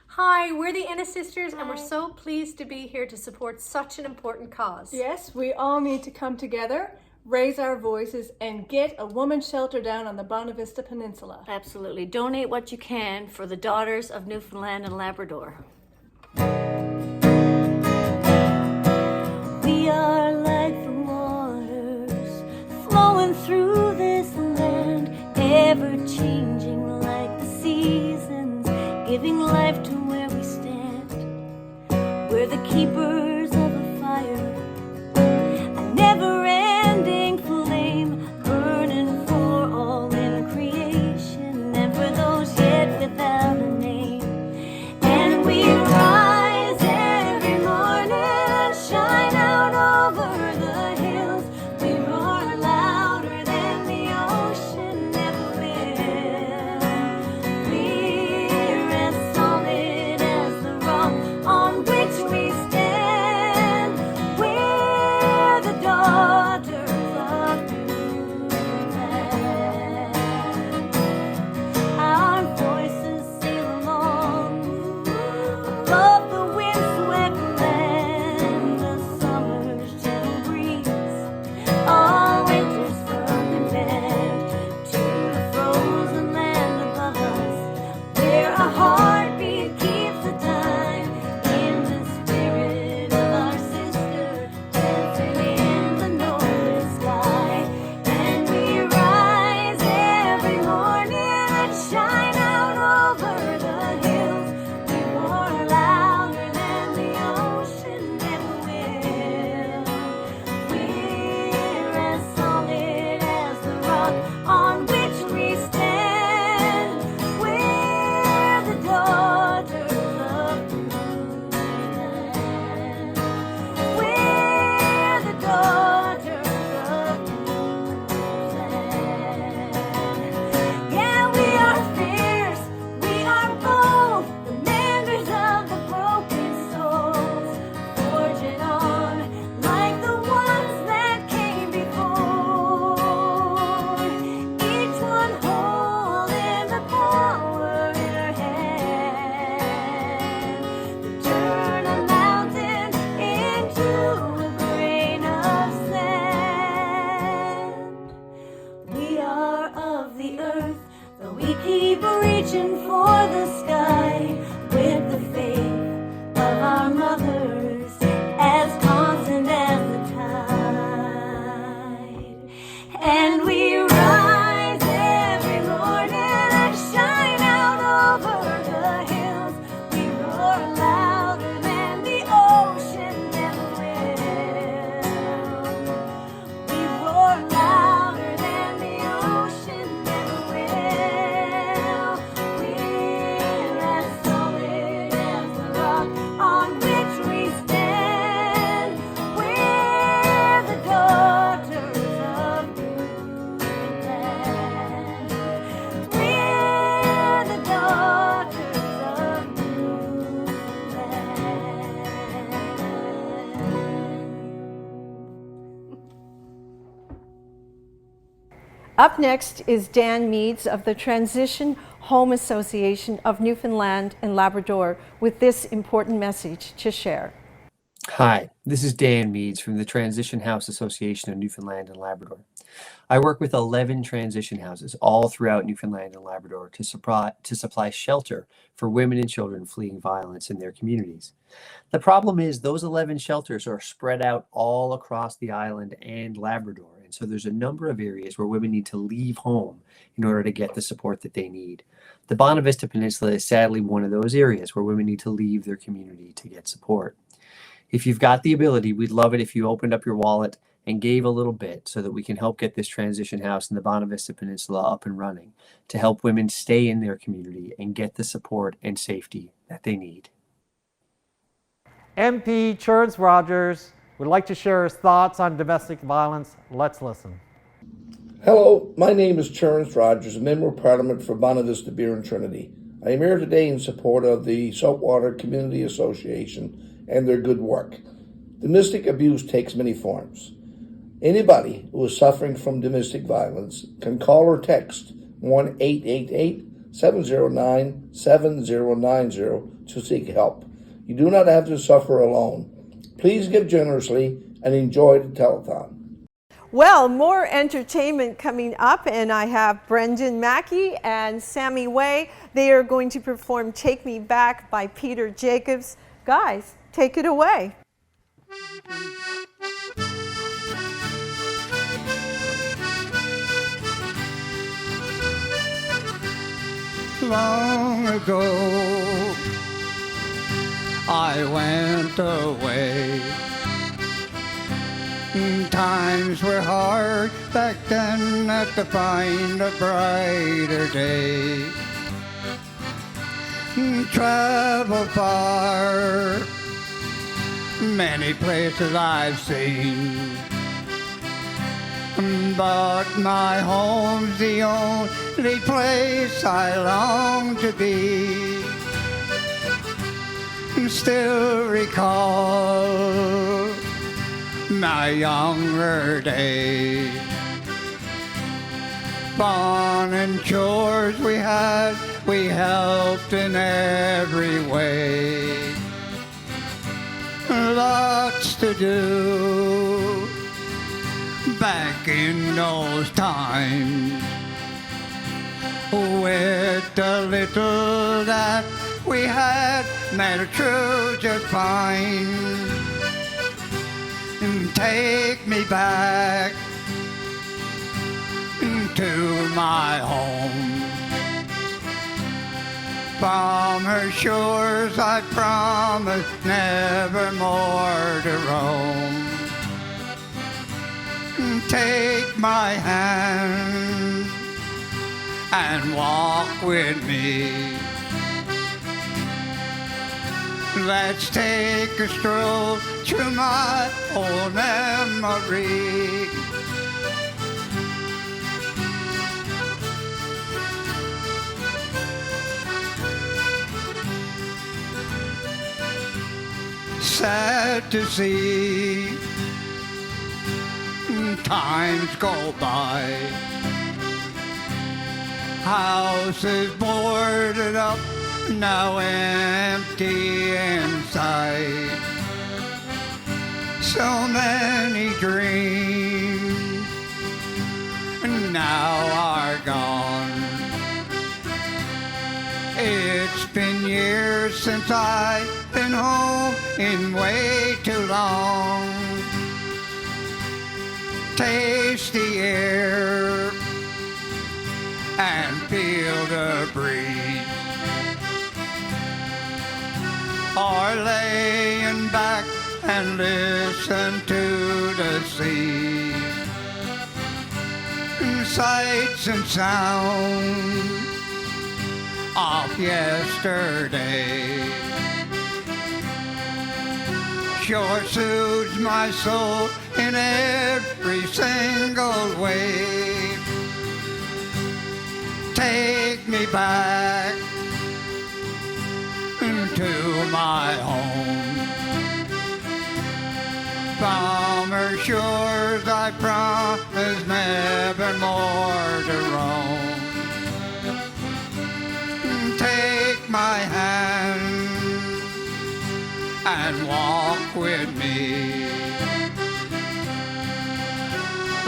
Hi, we're the Ennis sisters and we're so pleased to be here to support such an important cause. Yes, we all need to come together, raise our voices, and get a woman's shelter down on the Bonavista Peninsula. Absolutely. Donate what you can for the daughters of Newfoundland and Labrador. We are like the waters flowing through this land, ever changing like the seasons, giving life to where we stand. We're the keepers of the fire, a never-ending flame, burning for all in creation, and for those yet without a name. And we rise every morning and shine out over the hills. We roar louder than the ocean ever will. We're as solid as the rock on which we stand. We're the daughters of Newfoundland. Our voices sail along above the windswept land, the summer's gentle breeze, all winter's firm bend to the frozen land above us, where a heartbeat keeps the time in the spirit of our sister dancing in the northern sky. And we rise every morning and shine out over the hills. We roar louder than the ocean ever will. We're as solid as the rock on which we stand. We're the daughters of Newfoundland. We're the daughters of Newfoundland. Yeah, we are fierce, we are bold, the menders of the broken souls, forging on like the ones that came before. Each one holding the power in her hand to turn a mountain into a grain of sand. We are of the earth, though we keep reaching for the sky with the faith of our mothers as constant as the tide. And we rise every morning and shine out over the hills. We roar louder than the ocean ever will. We roar louder than the ocean ever will. We're as solid as the rock on which we stand. We're the daughters of Newfoundland. We're the daughters of Up next is Dan Meads of the Transition Home Association of Newfoundland and Labrador with this important message to share. Hi, this is Dan Meads from the Transition House Association of Newfoundland and Labrador. I work with 11 transition houses all throughout Newfoundland and Labrador to supply shelter for women and children fleeing violence in their communities. The problem is those 11 shelters are spread out all across the island and Labrador, and so there's a number of areas where women need to leave home in order to get the support that they need. The Bonavista Peninsula is sadly one of those areas where women need to leave their community to get support. If you've got the ability, we'd love it if you opened up your wallet and gave a little bit so that we can help get this transition house in the Bonavista Peninsula up and running to help women stay in their community and get the support and safety that they need. MP Churns Rogers would like to share his thoughts on domestic violence. Let's listen. Hello, my name is Churns Rogers, a Member of Parliament for Bonavista Beer and Trinity. I am here today in support of the Saltwater Community Association and their good work. Domestic abuse takes many forms. Anybody who is suffering from domestic violence can call or text 1-888-709-7090 to seek help. You do not have to suffer alone. Please give generously and enjoy the telethon. Well, more entertainment coming up, and I have Brendan Mackey and Sammy Way. They are going to perform Take Me Back by Peter Jacobs. Guys, take it away. Long ago, I went away. Times were hard back then, not to find a brighter day. Travel far, many places I've seen, but my home's the only place I long to be. Still recall my younger days, fun and chores we had, we helped in every way. Lots to do back in those times, with the little that we had made it through just fine. Take me back to my home. From her shores I promise never more to roam. Take my hand and walk with me. Let's take a stroll through my old memory. Sad to see times go by, houses boarded up, now empty inside. So many dreams now are gone. It's been years since I've been home in way too long. Taste the air and feel the breeze, or laying back and listen to the sea. Sights and sounds of yesterday sure soothes my soul in every single way. Take me back to my home. From her shores I promise never more to roam. Take my hand and walk with me.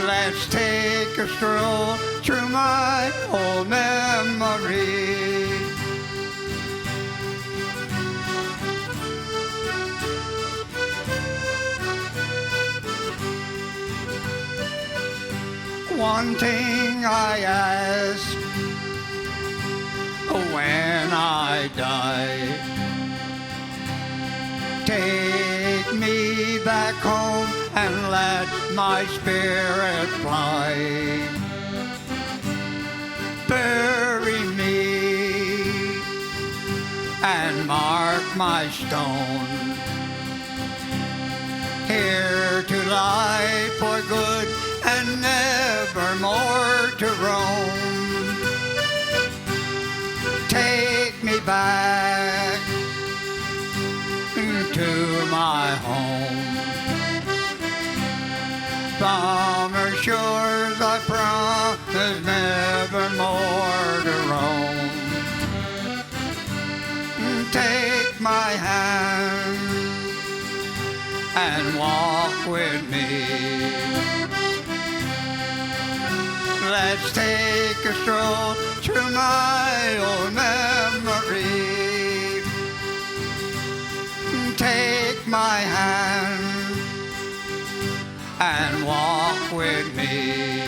Let's take a stroll through my old memories. One thing I ask when I die, take me back home and let my spirit fly. Bury me and mark my stone, here to lie for good and never more to roam. Take me back to my home. From evermore to roam. Take my hand and walk with me. Let's take a stroll through my old memory. Take my hand and walk with me.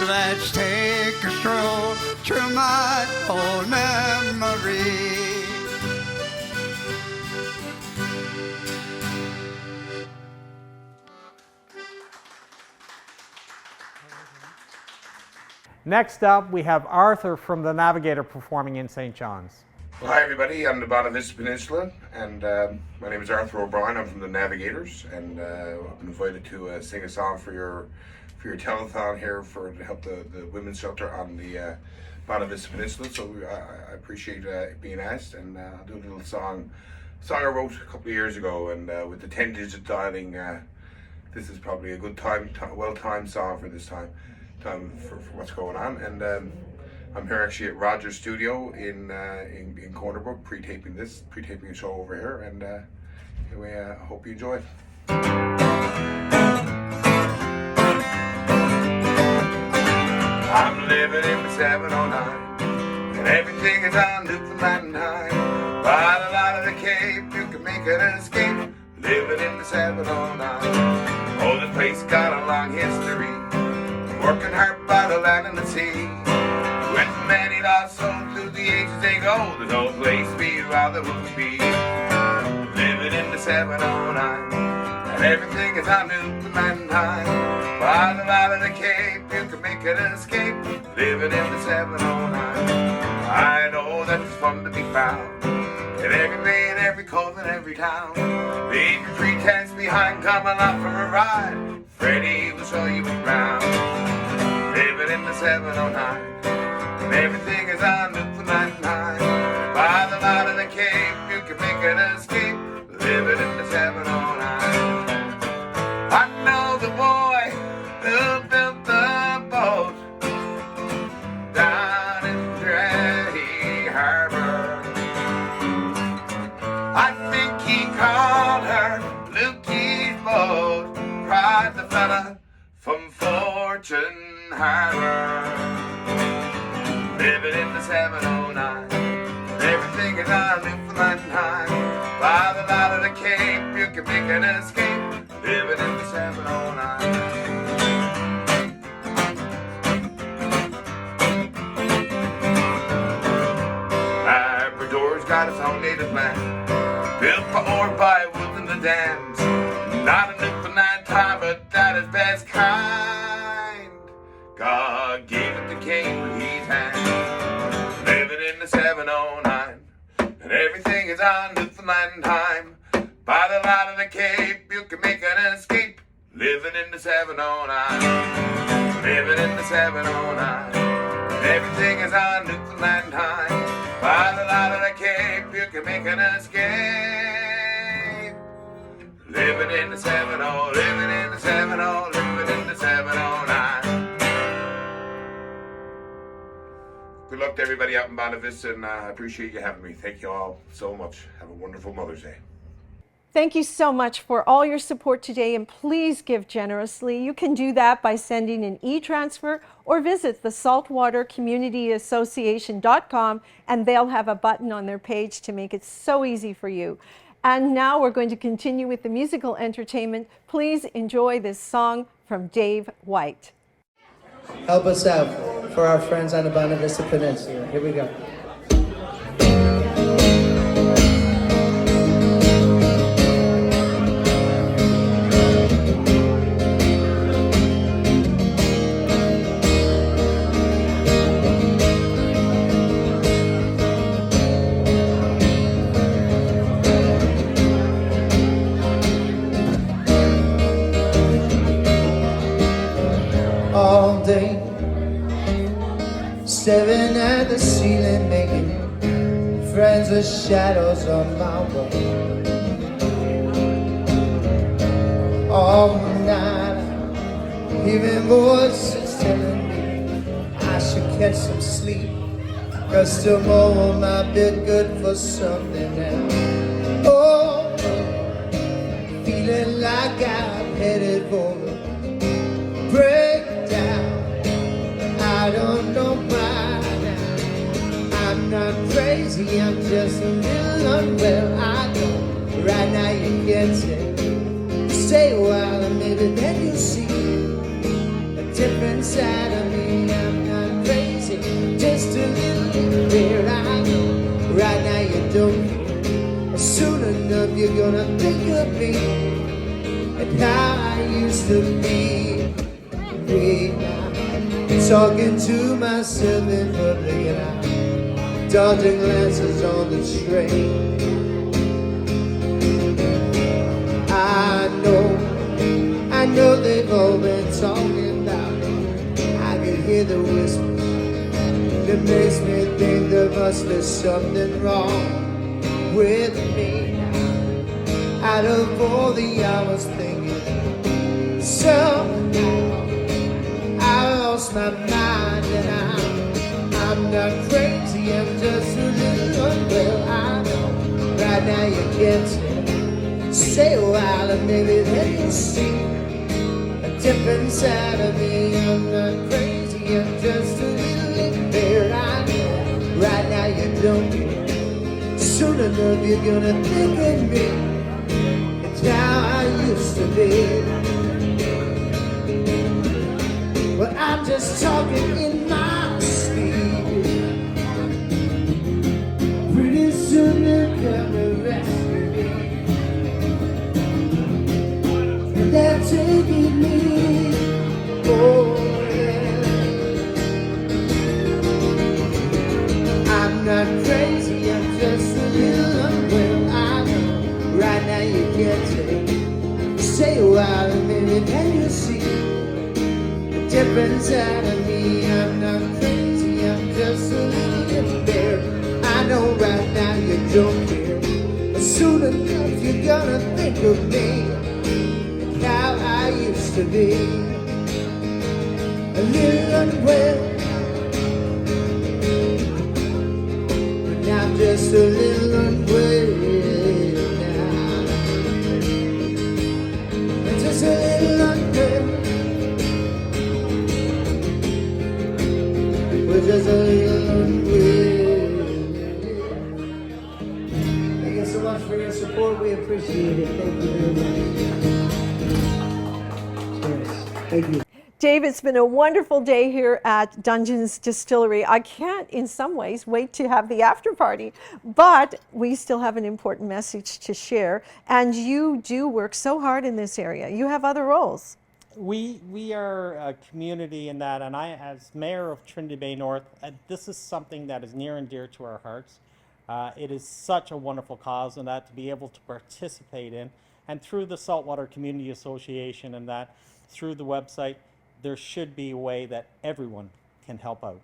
Let's take a stroll through my old memory. Next up, we have Arthur from the Navigator performing in St. John's. Well, hi everybody, I'm the Bonavista Peninsula, and my name is Arthur O'Brien. I'm from the Navigators, and I've been invited to sing a song for your telethon here to help the women's shelter on the Bonavista Peninsula. So I appreciate being asked, and I'll do a little song I wrote a couple of years ago, and with the 10-digit dialing, this is probably a good well-timed song for this time for what's going on. And I'm here actually at Rogers Studio in Cornerbrook, pre-taping a show over here, and anyway, I hope you enjoy it. I'm living in the 709, and everything is on Newfoundland time. By the light of the Cape, you can make an escape. Living in the 709, oh, the place got a long history, working hard by the land and the sea. With many lost souls through the ages they go, there's no place we'd rather would be. Living in the 709, and everything is on Newfoundland time. By the light of the Cape, you can make an escape. Living in the 709, I know that it's fun to be found in every bay, in every cove, in every town. Leave your pretense behind, come along for a ride. Freddie will show you around. Living in the 709, and everything is on Newfoundland time. By the light of the Cape, you can make an escape. Living in the 709. I know the boy who built the boat down in Dray Harbor. I think he called her Lukey's boat. Cried the fella from Fortune Harbor. Living in the 709, everything is on Newfoundland time. By the light of the Cape, you can make an escape. Living in the 709. Labrador's got its own native land, built or by woods and the dams. Not a Newfoundland time, but that is best kind. God gave it to King with his hand. Living in the 709, and everything is on Newfoundland time. By the light of the Cape, you can make an escape. Living in the 709, living in the 709, and everything is on Newfoundland time. By the light of the Cape, you can make an escape. Living in the 709, living in the 709, living in the 709. Good luck to everybody out in Bonavista, and I appreciate you having me. Thank you all so much. Have a wonderful Mother's Day. Thank you so much for all your support today, and please give generously. You can do that by sending an e-transfer or visit the saltwatercommunityassociation.com, and they'll have a button on their page to make it so easy for you. And now we're going to continue with the musical entertainment. Please enjoy this song from Dave White. Help us out for our friends on the Bonavista Peninsula. Here we go. All day, staring at the ceiling, making friends with shadows on my wall. All night, hearing voices catch some sleep, 'cause tomorrow might be good for something else. Oh, feeling like I'm headed for a breakdown. I don't know why now. I'm not crazy, I'm just a little unwell. I know right now you can't stay a while and maybe then you'll see a different side of me. I'm not crazy, just a little weird. I know right now you don't care. Soon enough you're gonna think of me and how I used to be. Talking to myself in public and I'm dodging glances on the train. I know they've all been talking about me. I can hear the whispers. It makes me think there must be something wrong with me. Out of all the hours thinking, somehow I lost my mind and I'm not crazy, I'm just a little unwell. I know right now you can't stay a while and maybe then you'll see a different side of me. I'm not crazy, I'm just a little impaired. I know right now you don't care. Soon enough you're gonna think of me. It's how I used to be. Well, I'm just talking in my sleep. Pretty soon they'll come and rescue me. And they're taking me. Oh, yeah. I'm not crazy, I'm just a little unwell. I know right now you can't stay a while and maybe then you'll see different side of me. I'm not crazy, I'm just a little impaired. I know right now you don't care, but soon enough you're gonna think of me and how I used to be. A little unwell, but now I'm just a little unwell now. I'm just a little unwell. Just a little unwell. Thank you so much for your support. We appreciate it. Thank you very much. Cheers. Thank you. Dave, it's been a wonderful day here at Dungeons Distillery. I can't, in some ways, wait to have the after party, but we still have an important message to share. And you do work so hard in this area. You have other roles. We are a community in that, and I, as mayor of Trinity Bay North, this is something that is near and dear to our hearts. It is such a wonderful cause, and that to be able to participate in, and through the Saltwater Community Association and that through the website, there should be a way that everyone can help out.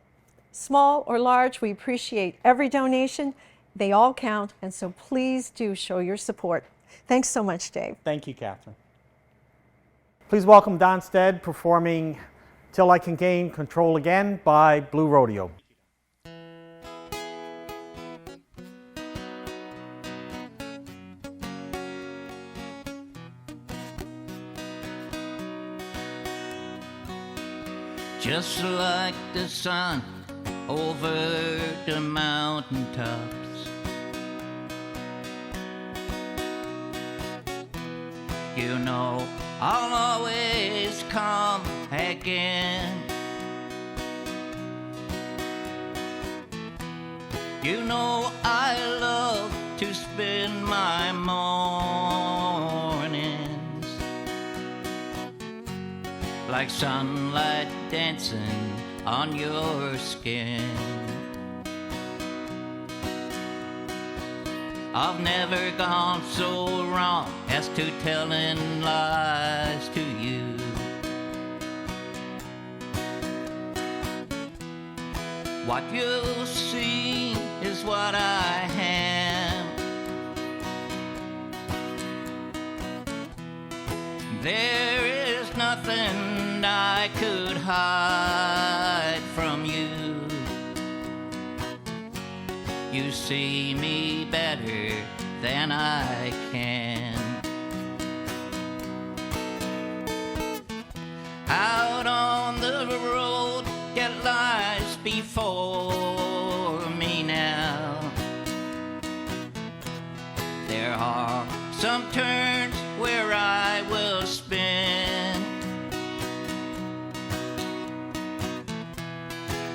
Small or large, we appreciate every donation. They all count, and so please do show your support. Thanks so much, Dave. Thank you, Catherine. Please welcome Don Stead performing Till I Can Gain Control Again by Blue Rodeo. Just like the sun over the mountaintops, you know I'll always come again. You know I love to spend my mornings like sunlight dancing on your skin. I've never gone so wrong as to telling lies to you. What you see is what I am. There is nothing I could hide from you. you see me better than I can. Out on the road that lies before me now, there are some turns where I will spin.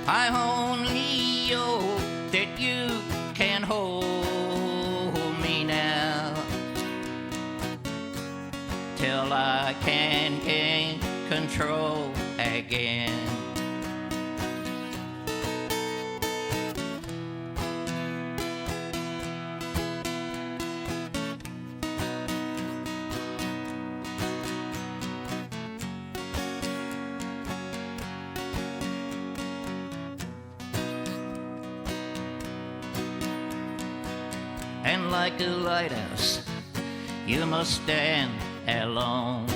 I only hope that you can hold me now, till I can gain control again. And like a lighthouse, you must stand alone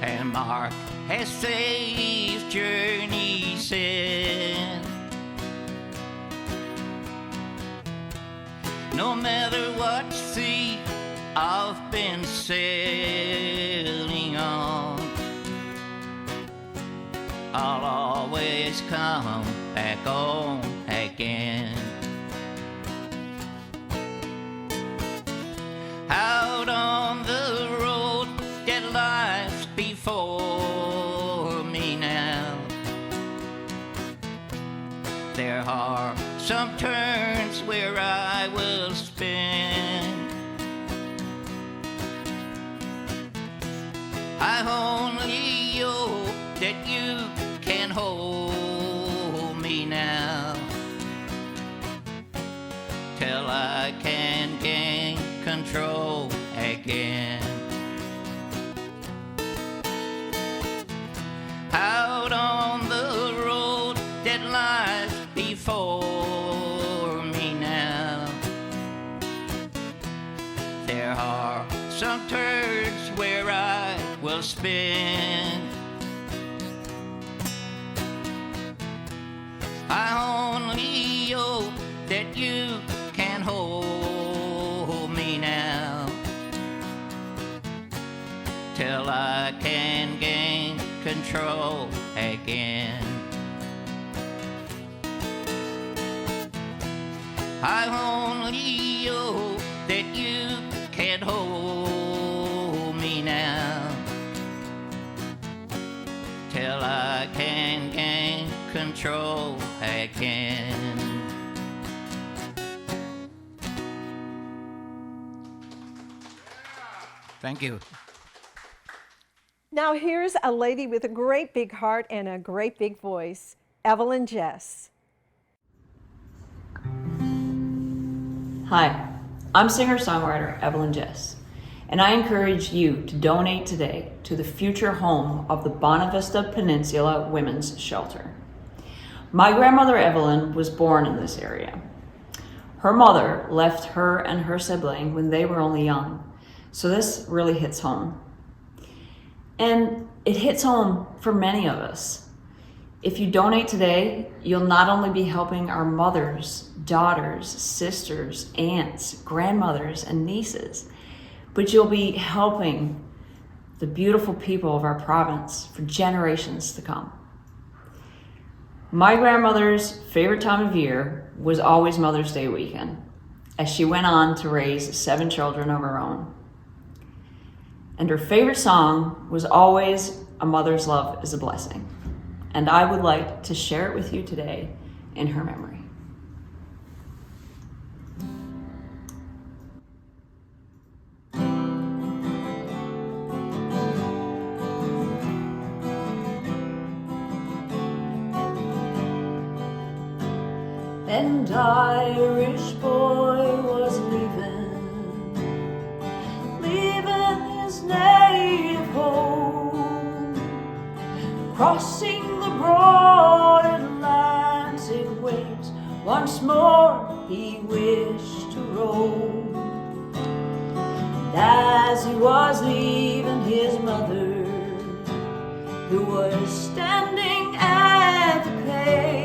and mark a safe journey's end. No matter what sea I've been sailing on, I'll always come back home again. Out on the road that lies before me now, there are some turns where I will spin. I only hope that you can hold me now, till I can gain control again. Out on the road that lies before me now, there are some turns where I will spin. I only hope that you can hold me now, till I can gain control again. I only hope that you can hold me now, till I can gain control again. Thank you. Now here's a lady with a great big heart and a great big voice, Evelyn Jess. Hi, I'm singer-songwriter Evelyn Jess, and I encourage you to donate today to the future home of the Bonavista Peninsula Women's Shelter. My grandmother Evelyn was born in this area. Her mother left her and her sibling when they were only young, so this really hits home. And it hits home for many of us. If you donate today, you'll not only be helping our mothers, daughters, sisters, aunts, grandmothers, and nieces, but you'll be helping the beautiful people of our province for generations to come. My grandmother's favorite time of year was always Mother's Day weekend, as she went on to raise 7 children of her own. And her favorite song was always A Mother's Love is a Blessing. And I would like to share it with you today in her memory. An Irish boy was leaving his native home, crossing the broad Atlantic waves. Once more he wished to roam, and as he was leaving his mother, who was standing at the gate,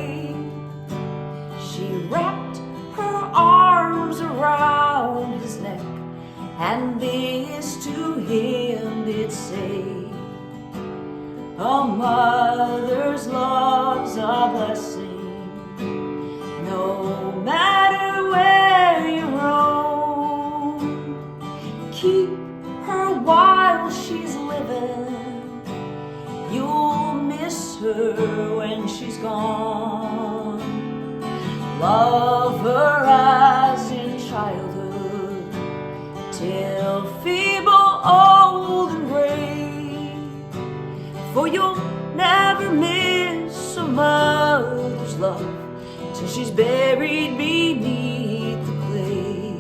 wrapped her arms around his neck, and this to him did say, a mother's love's a blessing, no matter where you roam. Keep her while she's living, you'll miss her when she's gone. Love her as in childhood, till feeble, old and gray, for you'll never miss a mother's love till she's buried beneath the clay.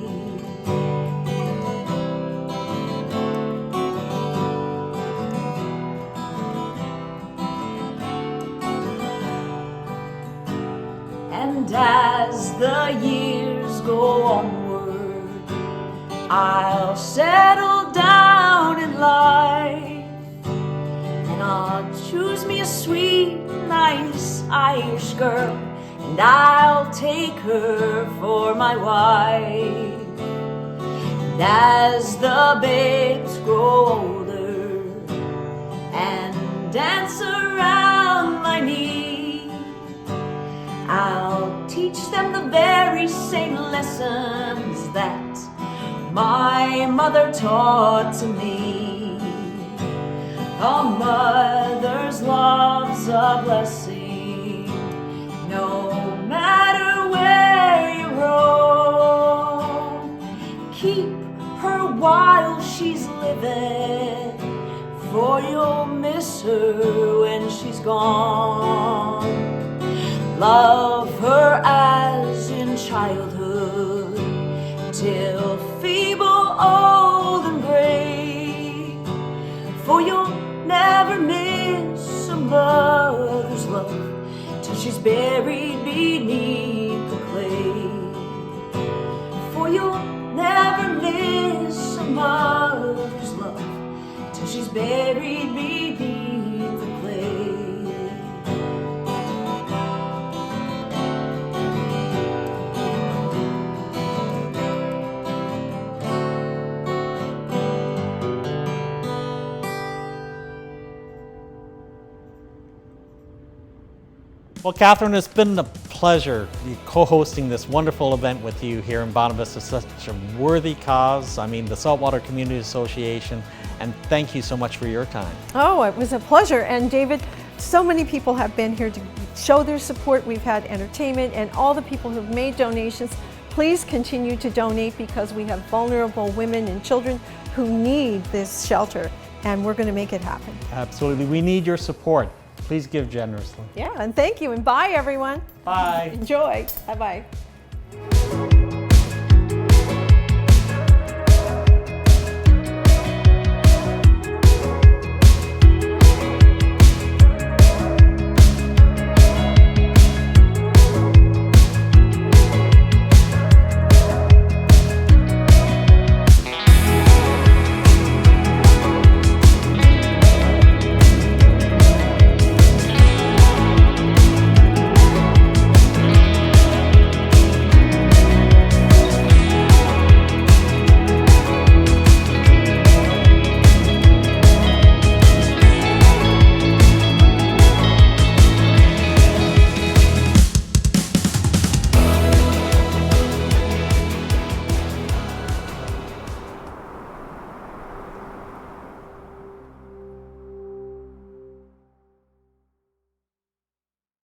And as the years go onward, I'll settle down in life, and I'll choose me a sweet, nice Irish girl, and I'll take her for my wife. And as the babes grow older and dance around my knee, I'll teach them the very same lessons that my mother taught to me. A mother's love's a blessing, no matter where you roam. Keep her while she's living, for you'll miss her when she's gone. Love her as in childhood, till feeble, old and gray, for you'll never miss a mother's love till she's buried beneath the clay. For you'll never miss a mother's love till she's buried beneath the clay. Well, Catherine, it's been a pleasure co-hosting this wonderful event with you here in Bonavista. Such a worthy cause. I mean, the Saltwater Community Association, and thank you so much for your time. Oh, it was a pleasure. And David, so many people have been here to show their support. We've had entertainment, and all the people who've made donations. Please continue to donate, because we have vulnerable women and children who need this shelter, and we're going to make it happen. Absolutely. We need your support. Please give generously. Yeah, and thank you, and bye everyone. Bye. Enjoy. Bye-bye.